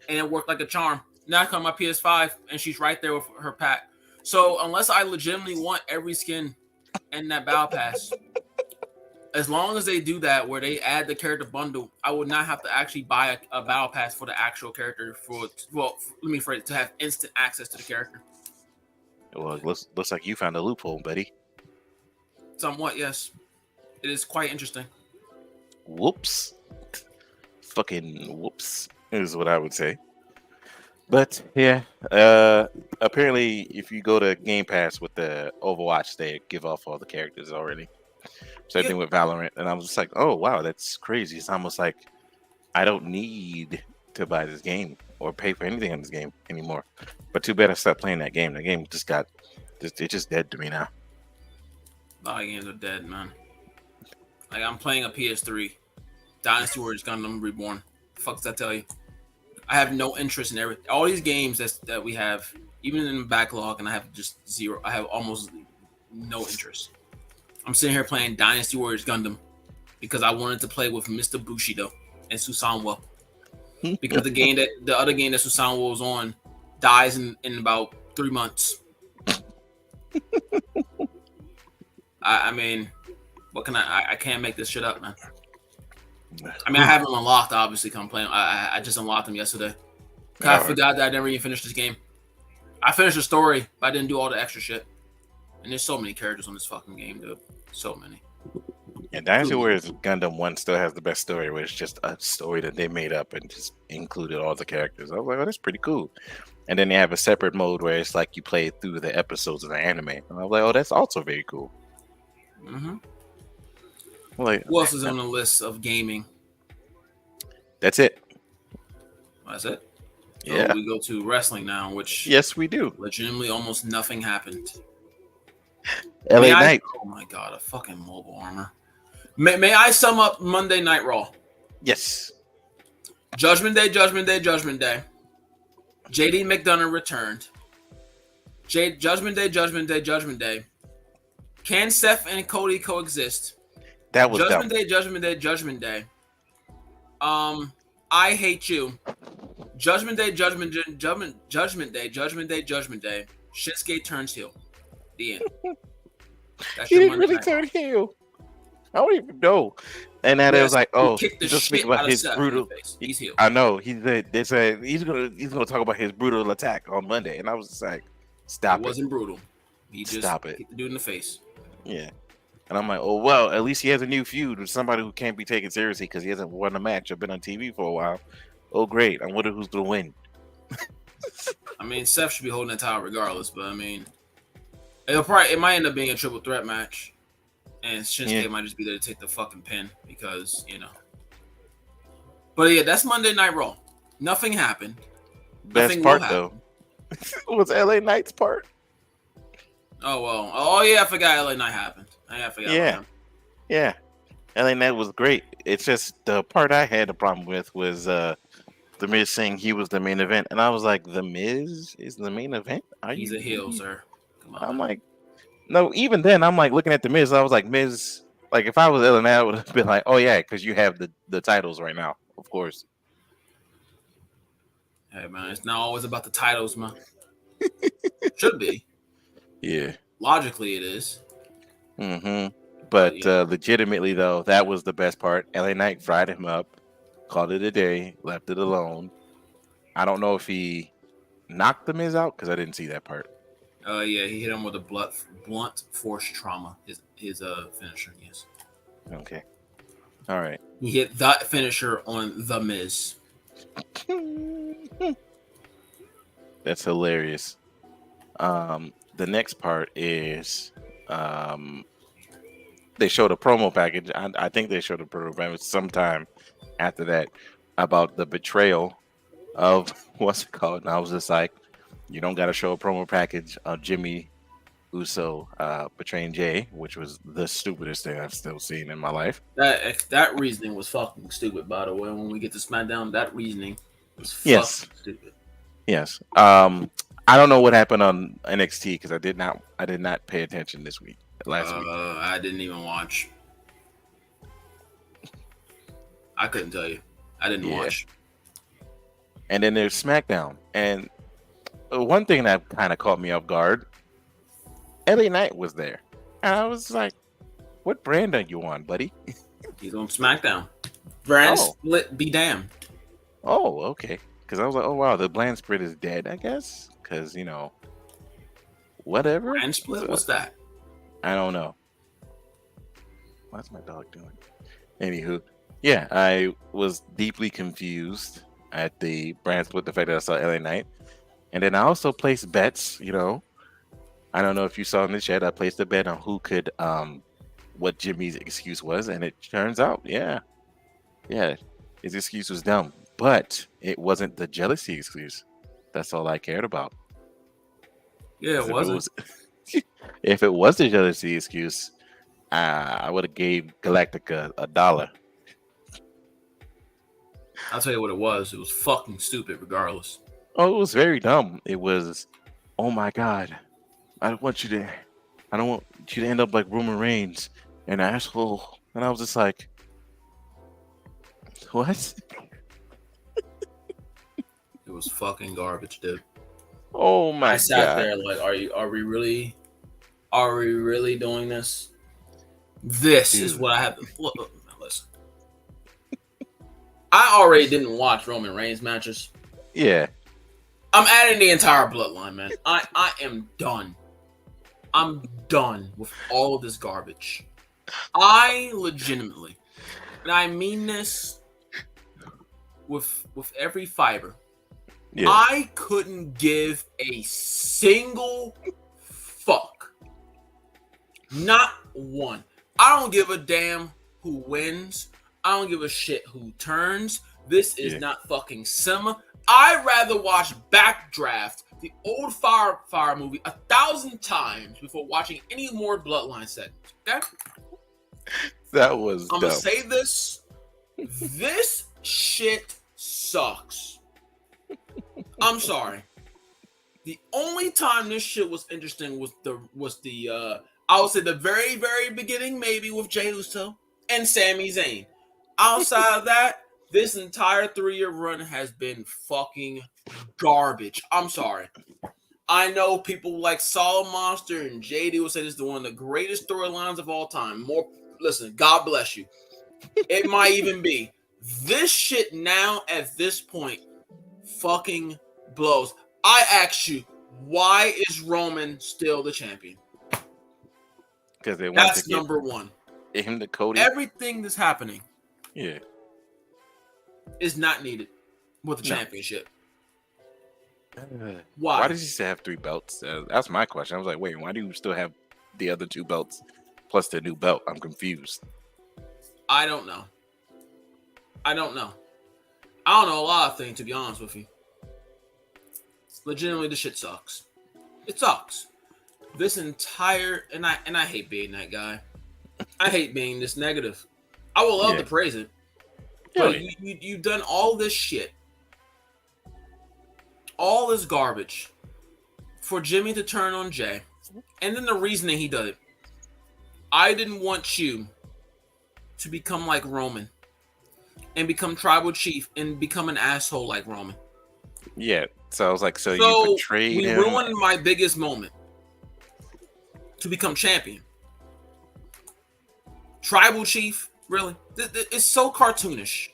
And it worked like a charm. Now I come my PS5 and she's right there with her pack. So unless I legitimately want every skin in that Battle Pass, as long as they do that where they add the character bundle, I would not have to actually buy a Battle Pass for the actual character let me phrase it, to have instant access to the character. Well, it looks like you found a loophole, buddy. Somewhat, yes. It is quite interesting. Whoops. Fucking whoops is what I would say. But yeah, apparently if you go to Game Pass with the Overwatch, they give off all the characters already. Same thing with Valorant, and I was just like, oh wow, that's crazy. It's almost like I don't need to buy this game or pay for anything in this game anymore. But too bad I stopped playing that game. The game it's just dead to me now. A lot of games are dead, man. Like I'm playing a PS3, Dynasty Warriors Gundam Reborn. The fuck does that tell you? I have no interest in everything. All these games that we have, even in the backlog, and I have just zero. I have almost no interest. I'm sitting here playing Dynasty Warriors Gundam because I wanted to play with Mr. Bushido and Susanoo. Because the other game that Susanoo was on dies in about 3 months. I mean, what can I can't make this shit up, man. I mean, I haven't unlocked, obviously, come playing. I just unlocked them yesterday. I forgot that I never even finished this game. I finished the story, but I didn't do all the extra shit. And there's so many characters on this fucking game, dude. So many. And Dynasty Warriors Gundam 1 still has the best story, where it's just a story that they made up and just included all the characters. I was like, oh, that's pretty cool. And then they have a separate mode where it's like you play through the episodes of the anime. And I was like, oh, that's also very cool. Mm-hmm. Like, who else is on the list of gaming? That's it. That's it? So yeah. We go to wrestling now, which... Yes, we do. Legitimately almost nothing happened. LA Knight. Oh my god, a fucking mobile armor. May I sum up Monday Night Raw? Yes. Judgment Day, Judgment Day, Judgment Day. JD McDonough returned. Judgment Day, Judgment Day, Judgment Day. Can Seth and Cody coexist? That was Judgment dumb. Day, Judgment Day, Judgment Day. I hate you. Judgment Day, Judgment Day, Judgment Day, Judgment Day, Judgment Day. Shinsuke turns heel. The end. That's he didn't really turn heel. I don't even know. And then it was like, oh, just speak about his brutal. He's heel. I know. They said he's gonna talk about his brutal attack on Monday, and I was just like, stop it. It wasn't brutal. He just stop it. Hit the dude in the face. Yeah. And I'm like, oh well, at least he has a new feud with somebody who can't be taken seriously because he hasn't won a match or been on TV for a while. Oh great, I wonder who's gonna win. I mean, Seth should be holding that title regardless, but I mean, it might end up being a triple threat match, and Shinsuke might just be there to take the fucking pin because But yeah, that's Monday Night Raw. Nothing happened. Best part though was LA Knight's part. Oh well. Oh yeah, I forgot LA Knight happened. I forgot. Yeah. LA Knight was great. It's just the part I had a problem with was The Miz saying he was the main event, and I was like, The Miz is the main event? He's a heel, sir. Come on. I'm like, no. Even then, I'm like looking at The Miz. I was like, Miz. Like if I was LA Knight, I would have been like, oh yeah, because you have the titles right now, of course. Hey man, it's not always about the titles, man. Should be. Yeah. Logically, it is. Mm-hmm. But legitimately, though, that was the best part. LA Knight fried him up, called it a day, left it alone. I don't know if he knocked the Miz out because I didn't see that part. Yeah, he hit him with a blunt force trauma. His finisher, yes. Okay. All right. He hit that finisher on the Miz. That's hilarious. The next part is they showed a promo package. I think they showed a promo package sometime after that about the betrayal of what's it called. And I was just like, you don't got to show a promo package of Jimmy Uso betraying Jay, which was the stupidest thing I've still seen in my life. That reasoning was fucking stupid. By the way, when we get to SmackDown, that reasoning was Yes. fucking stupid. Yes. I don't know what happened on NXT because I did not pay attention this week. Last week. I didn't even watch. I couldn't tell you. I didn't watch. And then there's SmackDown. And one thing that kind of caught me off guard, LA Knight was there. And I was like, what brand are you on, buddy? He's on SmackDown. Brand split be damned. Oh, okay. Because I was like, oh, wow, the brand split is dead, I guess. Because, whatever. Brand split? What's that? I don't know. What's my dog doing? Anywho, yeah, I was deeply confused at the brand split, the fact that I saw LA Knight. And then I also placed bets, I don't know if you saw in the chat, I placed a bet on who could, what Jimmy's excuse was. And it turns out, yeah, his excuse was dumb. But it wasn't the jealousy excuse. That's all I cared about. Yeah, it wasn't. If it was the jealousy excuse, I would have gave Galactica $1. I'll tell you what it was. It was fucking stupid regardless. Oh, it was very dumb. It was, oh my God, I don't want you to end up like Roman Reigns, an asshole. And I was just like, what? It was fucking garbage, dude. Oh my God. I sat there like, are we really doing this? This is what I have to look. Listen. I already didn't watch Roman Reigns matches. Yeah. I'm adding the entire bloodline, man. I am done. I'm done with all of this garbage. I legitimately, and I mean this with every fiber. Yeah. I couldn't give a single fuck. Not one. I don't give a damn who wins. I don't give a shit who turns. This is not fucking cinema. I'd rather watch Backdraft, the old Fire movie, 1,000 times before watching any more Bloodline segments. Okay? That was I'm going to say this. This shit sucks. I'm sorry. The only time this shit was interesting was the I would say the very, very beginning, maybe with Jey Uso and Sami Zayn. Outside of that, this entire 3-year run has been fucking garbage. I'm sorry. I know people like Solid Monster and JD will say this is one of the greatest storylines of all time. Listen, God bless you. It might even be. This shit now at this point fucking blows. I ask you, why is Roman still the champion? Because they want that's number one. Him to Cody. Everything that's happening, yeah, is not needed with the championship. Why does he still have 3 belts? That's my question. I was like, wait, why do you still have the other 2 belts plus the new belt? I'm confused. I don't know. I don't know a lot of things, to be honest with you. Legitimately, the shit sucks. It sucks. This entire and I hate being that guy. I hate being this negative. I would love to praise it, but you've done all this shit, all this garbage, for Jimmy to turn on Jay, and then the reasoning he did it. I didn't want you to become like Roman and become tribal chief and become an asshole like Roman. Yeah. So I was like, so you betrayed him. We ruined my biggest moment to become champion. Tribal chief, really? It's so cartoonish.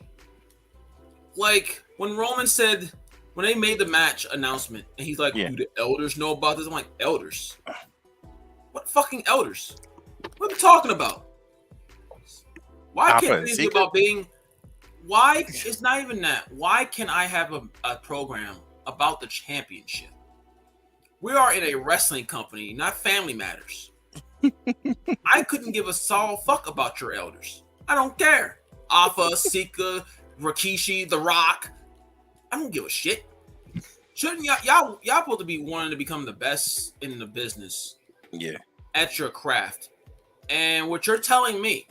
Like when Roman said, when they made the match announcement, and he's like, do the elders know about this? I'm like, elders? What fucking elders? What are you talking about? Why can't things be about being Why? It's not even that. Why can I have a program about the championship? We are in a wrestling company, not Family Matters. I couldn't give a solid fuck about your elders. I don't care. Alpha, Sika, Rikishi, The Rock. I don't give a shit. Shouldn't y'all supposed to be wanting to become the best in the business? Yeah. At your craft. And what you're telling me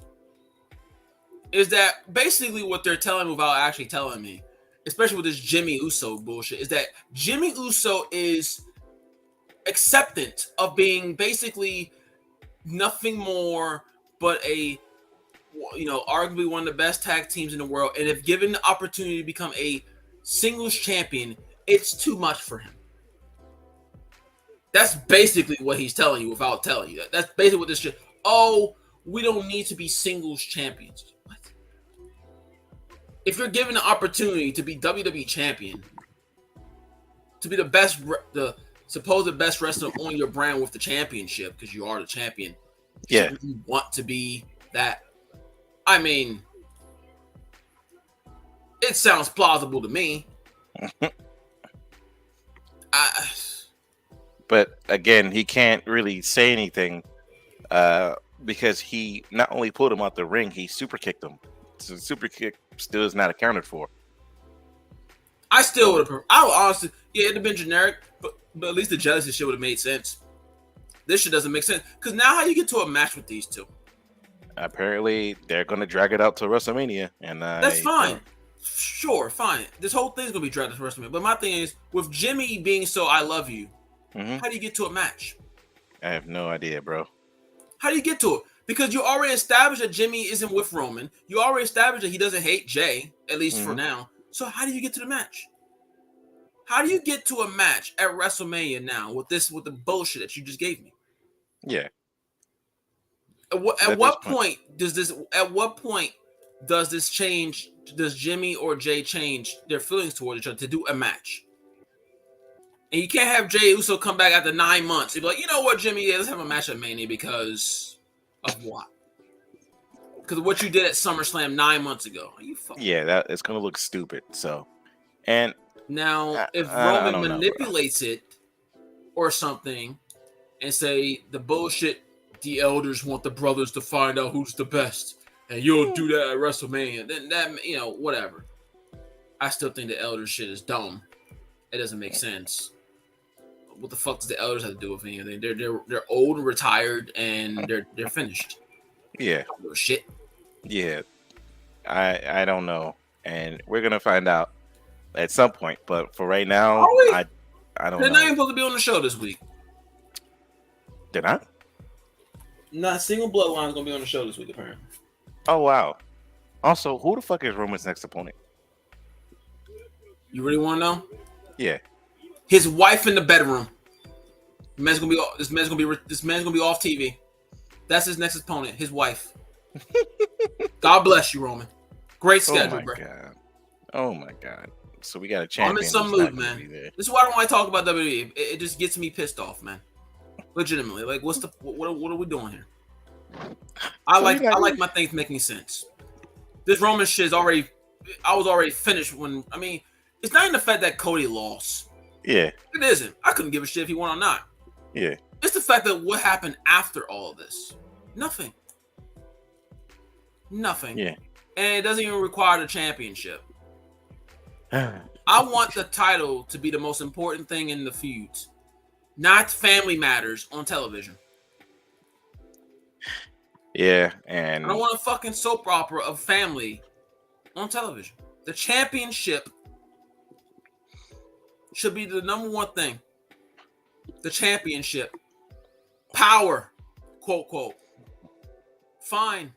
is that basically what they're telling me without actually telling me, especially with this Jimmy Uso bullshit, is that Jimmy Uso is acceptant of being basically nothing more but a, arguably one of the best tag teams in the world. And if given the opportunity to become a singles champion, it's too much for him. That's basically what he's telling you without telling you that. That's basically what this shit. Oh, we don't need to be singles champions. What? If you're given the opportunity to be WWE champion, to be the supposed best wrestler on your brand with the championship, because you are the champion. Yeah. You want to be that. I mean, it sounds plausible to me. But again, he can't really say anything because he not only pulled him out the ring, he super kicked him. So the super kick still is not accounted for. I still would have. I would honestly, it'd have been generic, but at least the jealousy shit would have made sense. This shit doesn't make sense because now how you get to a match with these two? Apparently, they're going to drag it out to WrestleMania, and that's fine. Sure, fine. This whole thing's gonna be dragged to WrestleMania. But my thing is, with Jimmy being so I love you, how do you get to a match? I have no idea, bro. How do you get to it? Because you already established that Jimmy isn't with Roman. You already established that he doesn't hate Jay, at least for now. So how do you get to the match? How do you get to a match at WrestleMania now with the bullshit that you just gave me? Yeah. At what point does this change? Does Jimmy or Jay change their feelings toward each other to do a match? And you can't have Jay Uso come back after 9 months. You'd be like, you know what, Jimmy? Yeah, let's have a match at Mania because of what? Because of what you did at SummerSlam 9 months ago. Are you fucking? Yeah, it's gonna look stupid. So, and now if Roman manipulates it or something and say the bullshit, the elders want the brothers to find out who's the best, and you'll do that at WrestleMania, then that, whatever. I still think the elders shit is dumb. It doesn't make sense. What the fuck does the elders have to do with anything? They're old and retired, and they're finished. Yeah. Shit. Yeah. I don't know, and we're gonna find out at some point. But for right now, I don't know. They're not even supposed to be on the show this week. They're not? Not a single bloodline is gonna be on the show this week, apparently. Oh wow. Also, who the fuck is Roman's next opponent? You really want to know? Yeah. His wife in the bedroom. This man's gonna be off TV. That's his next opponent. His wife. God bless you, Roman. Great schedule, bro. God. Oh my god. So we got a champion. I'm in some mood, man. This is why I don't want to talk about WWE. It just gets me pissed off, man. Legitimately, like, what are we doing here? I like my things making sense. This Roman shit I was already finished when. I mean, it's not even the fact that Cody lost. Yeah, it isn't. I couldn't give a shit if he won or not. Yeah, it's the fact that what happened after all of this. Nothing. Yeah, and it doesn't even require the championship. I want the title to be the most important thing in the feuds. Not Family Matters on television. Yeah, and I don't want a fucking soap opera of family on television. The championship should be the number one thing. The championship. Power. Quote, quote. Fine.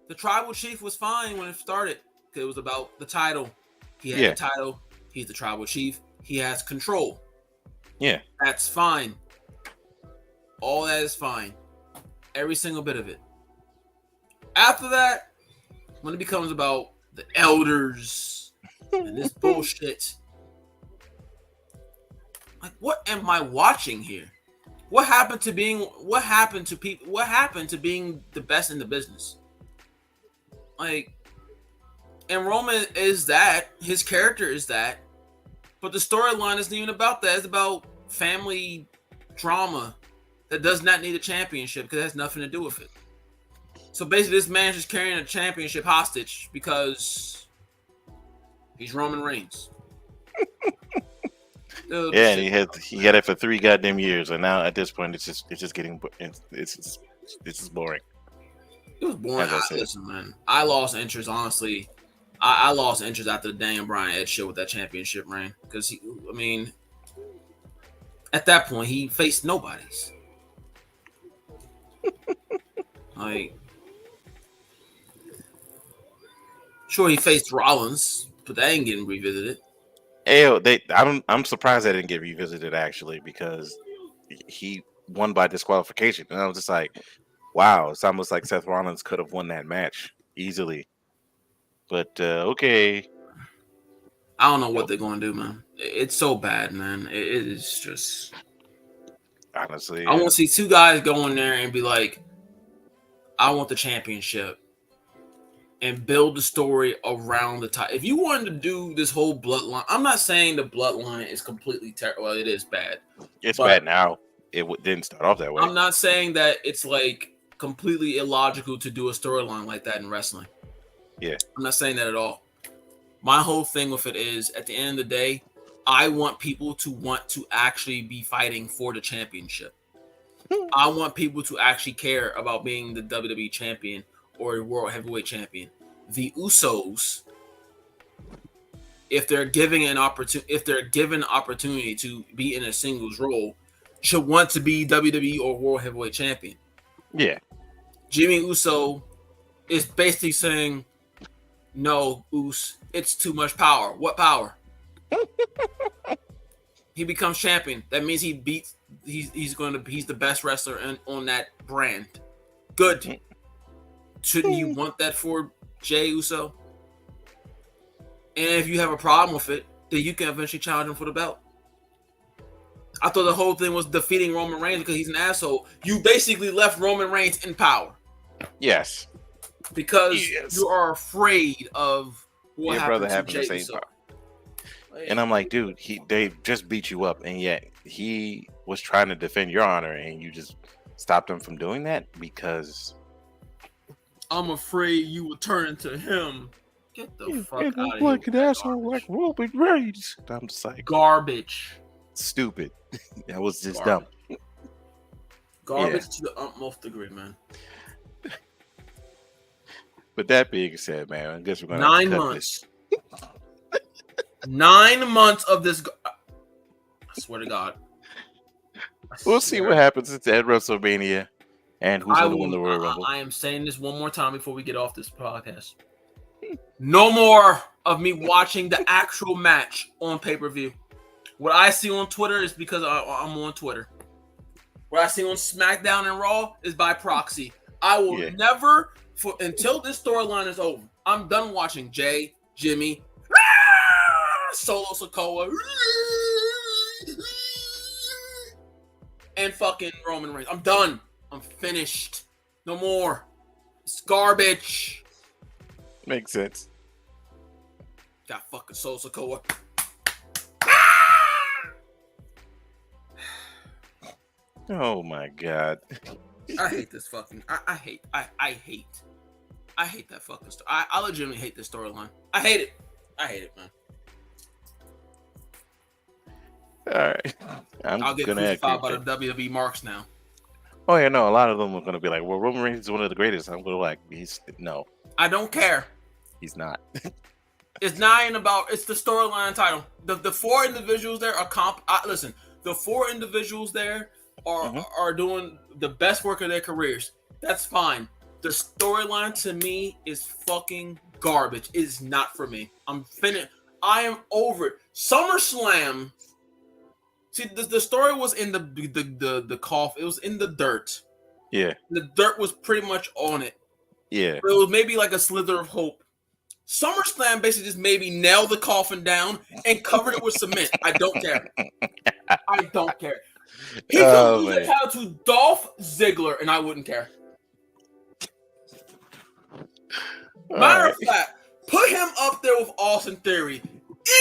The tribal chief was fine when it started. Because it was about the title. He had the title. He's the tribal chief. He has control. Yeah. That's fine. All that is fine. Every single bit of it. After that, when it becomes about the elders and this bullshit, like, what am I watching here? What happened to being the best in the business? Like, And Roman is that. His character is that. But the storyline isn't even about that. It's about family drama that does not need a championship because it has nothing to do with it. So basically, this man's just carrying a championship hostage because he's Roman Reigns. Dude, Yeah, and he had it for 3 goddamn years, and now at this point, it's just getting it's just boring. It was boring. As I said. Listen, man, I lost interest. Honestly, I lost interest after the Daniel Bryan Edge show with that championship reign because at that point he faced nobody's. Like, sure, he faced Rollins, but that ain't getting revisited. I'm surprised that didn't get revisited actually because he won by disqualification, and I was just like, wow, it's almost like Seth Rollins could have won that match easily. But okay, I don't know what they're going to do, man. It's so bad, man. It is just honestly, I want to see 2 guys go in there and be like, I want the championship. And build the story around the title. If you wanted to do this whole bloodline, I'm not saying the bloodline is completely terrible. Well, it is bad. It's bad now. It didn't start off that way. I'm not saying that it's like completely illogical to do a storyline like that in wrestling. Yeah. I'm not saying that at all. My whole thing with it is, at the end of the day, I want people to want to actually be fighting for the championship. I want people to actually care about being the WWE champion or World Heavyweight Champion. The Usos, if they're given an opportunity to be in a singles role, should want to be WWE or World Heavyweight Champion. Yeah. Jimmy Uso is basically saying, "No, Us, it's too much power." What power? He becomes champion. That means he beats. He's the best wrestler on that brand. Good. Shouldn't you want that for Jey Uso? And if you have a problem with it, then you can eventually challenge him for the belt. I thought the whole thing was defeating Roman Reigns because he's an asshole. You basically left Roman Reigns in power. Yes. Because you are afraid of what your happened brother to having Jey the same Uso. power. And I'm like, dude, they just beat you up, and yet he was trying to defend your honor, and you just stopped him from doing that because I'm afraid you will turn into him. Get the fuck out of here. Like an asshole like Roman Reigns. I'm just like, garbage. Stupid. That was just dumb. Garbage to the utmost degree, man. But that being said, man, I guess we're gonna 9 months. 9 months of this. I swear to God. We'll see what happens at WrestleMania and who's going to win the Royal Rumble. I am saying this one more time before we get off this podcast. No more of me watching the actual match on pay-per-view. What I see on Twitter is because I'm on Twitter. What I see on SmackDown and Raw is by proxy. I will never, until this storyline is over, I'm done watching Jay, Jimmy, Solo Sikoa, and fucking Roman Reigns. I'm done. I'm finished. No more. It's garbage. Makes sense. Got fucking Solo Sikoa. Oh my God. I hate this fucking. I hate that fucking story. I legitimately hate this storyline. I hate it. I hate it, man. All right. I'll get crucified by the WWE marks now. Oh yeah, no. A lot of them are gonna be like, "Well, Roman Reigns is one of the greatest." I'm gonna like, no. I don't care. He's not. It's not even about. It's the storyline title. The 4 individuals there are listen. The 4 individuals there are doing the best work of their careers. That's fine. The storyline to me is fucking garbage. It is not for me. I'm finished. I am over it. SummerSlam. See, the story was in the cough. It was in the dirt. Yeah. The dirt was pretty much on it. Yeah. It was maybe like a slither of hope. SummerSlam basically just maybe nailed the coffin down and covered it with cement. I don't care. I don't care. He could lose the title to Dolph Ziggler, and I wouldn't care. Matter of fact, Put him up there with Austin Theory.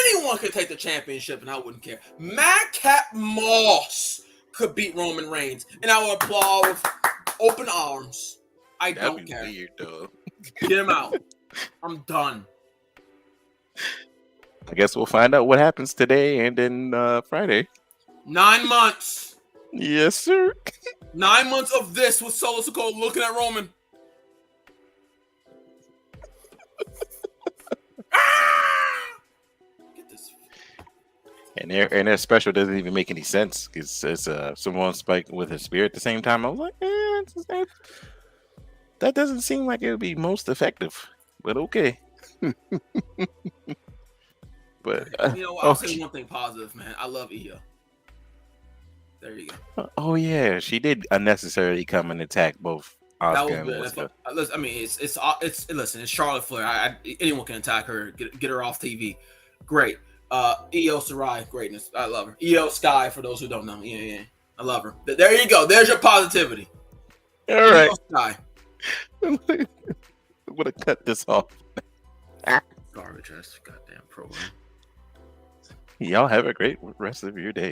Anyone could take the championship, and I wouldn't care. Madcap Moss could beat Roman Reigns, and I would applaud with open arms. I That'd don't be care. weird, though. Get him out. I'm done. I guess we'll find out what happens today and then Friday. 9 months. Yes, sir. 9 months of this with Solo Sikoa looking at Roman. Get this. And their special doesn't even make any sense because it's Samoan Spike with a spear at the same time. I was like, that doesn't seem like it would be most effective. But okay. But I'll say one thing positive, man. I love Io. There you go. Oh yeah, she did unnecessarily come and attack both Asuka and Asuka. I mean, listen, it's Charlotte Flair. Anyone can attack her, get her off TV. Great. Io Shirai, greatness. I love her. Io Sky, for those who don't know. Yeah. I love her. There you go. There's your positivity. All right. Io Sky. I'm gonna cut this off. Garbage ass goddamn program. Y'all have a great rest of your day.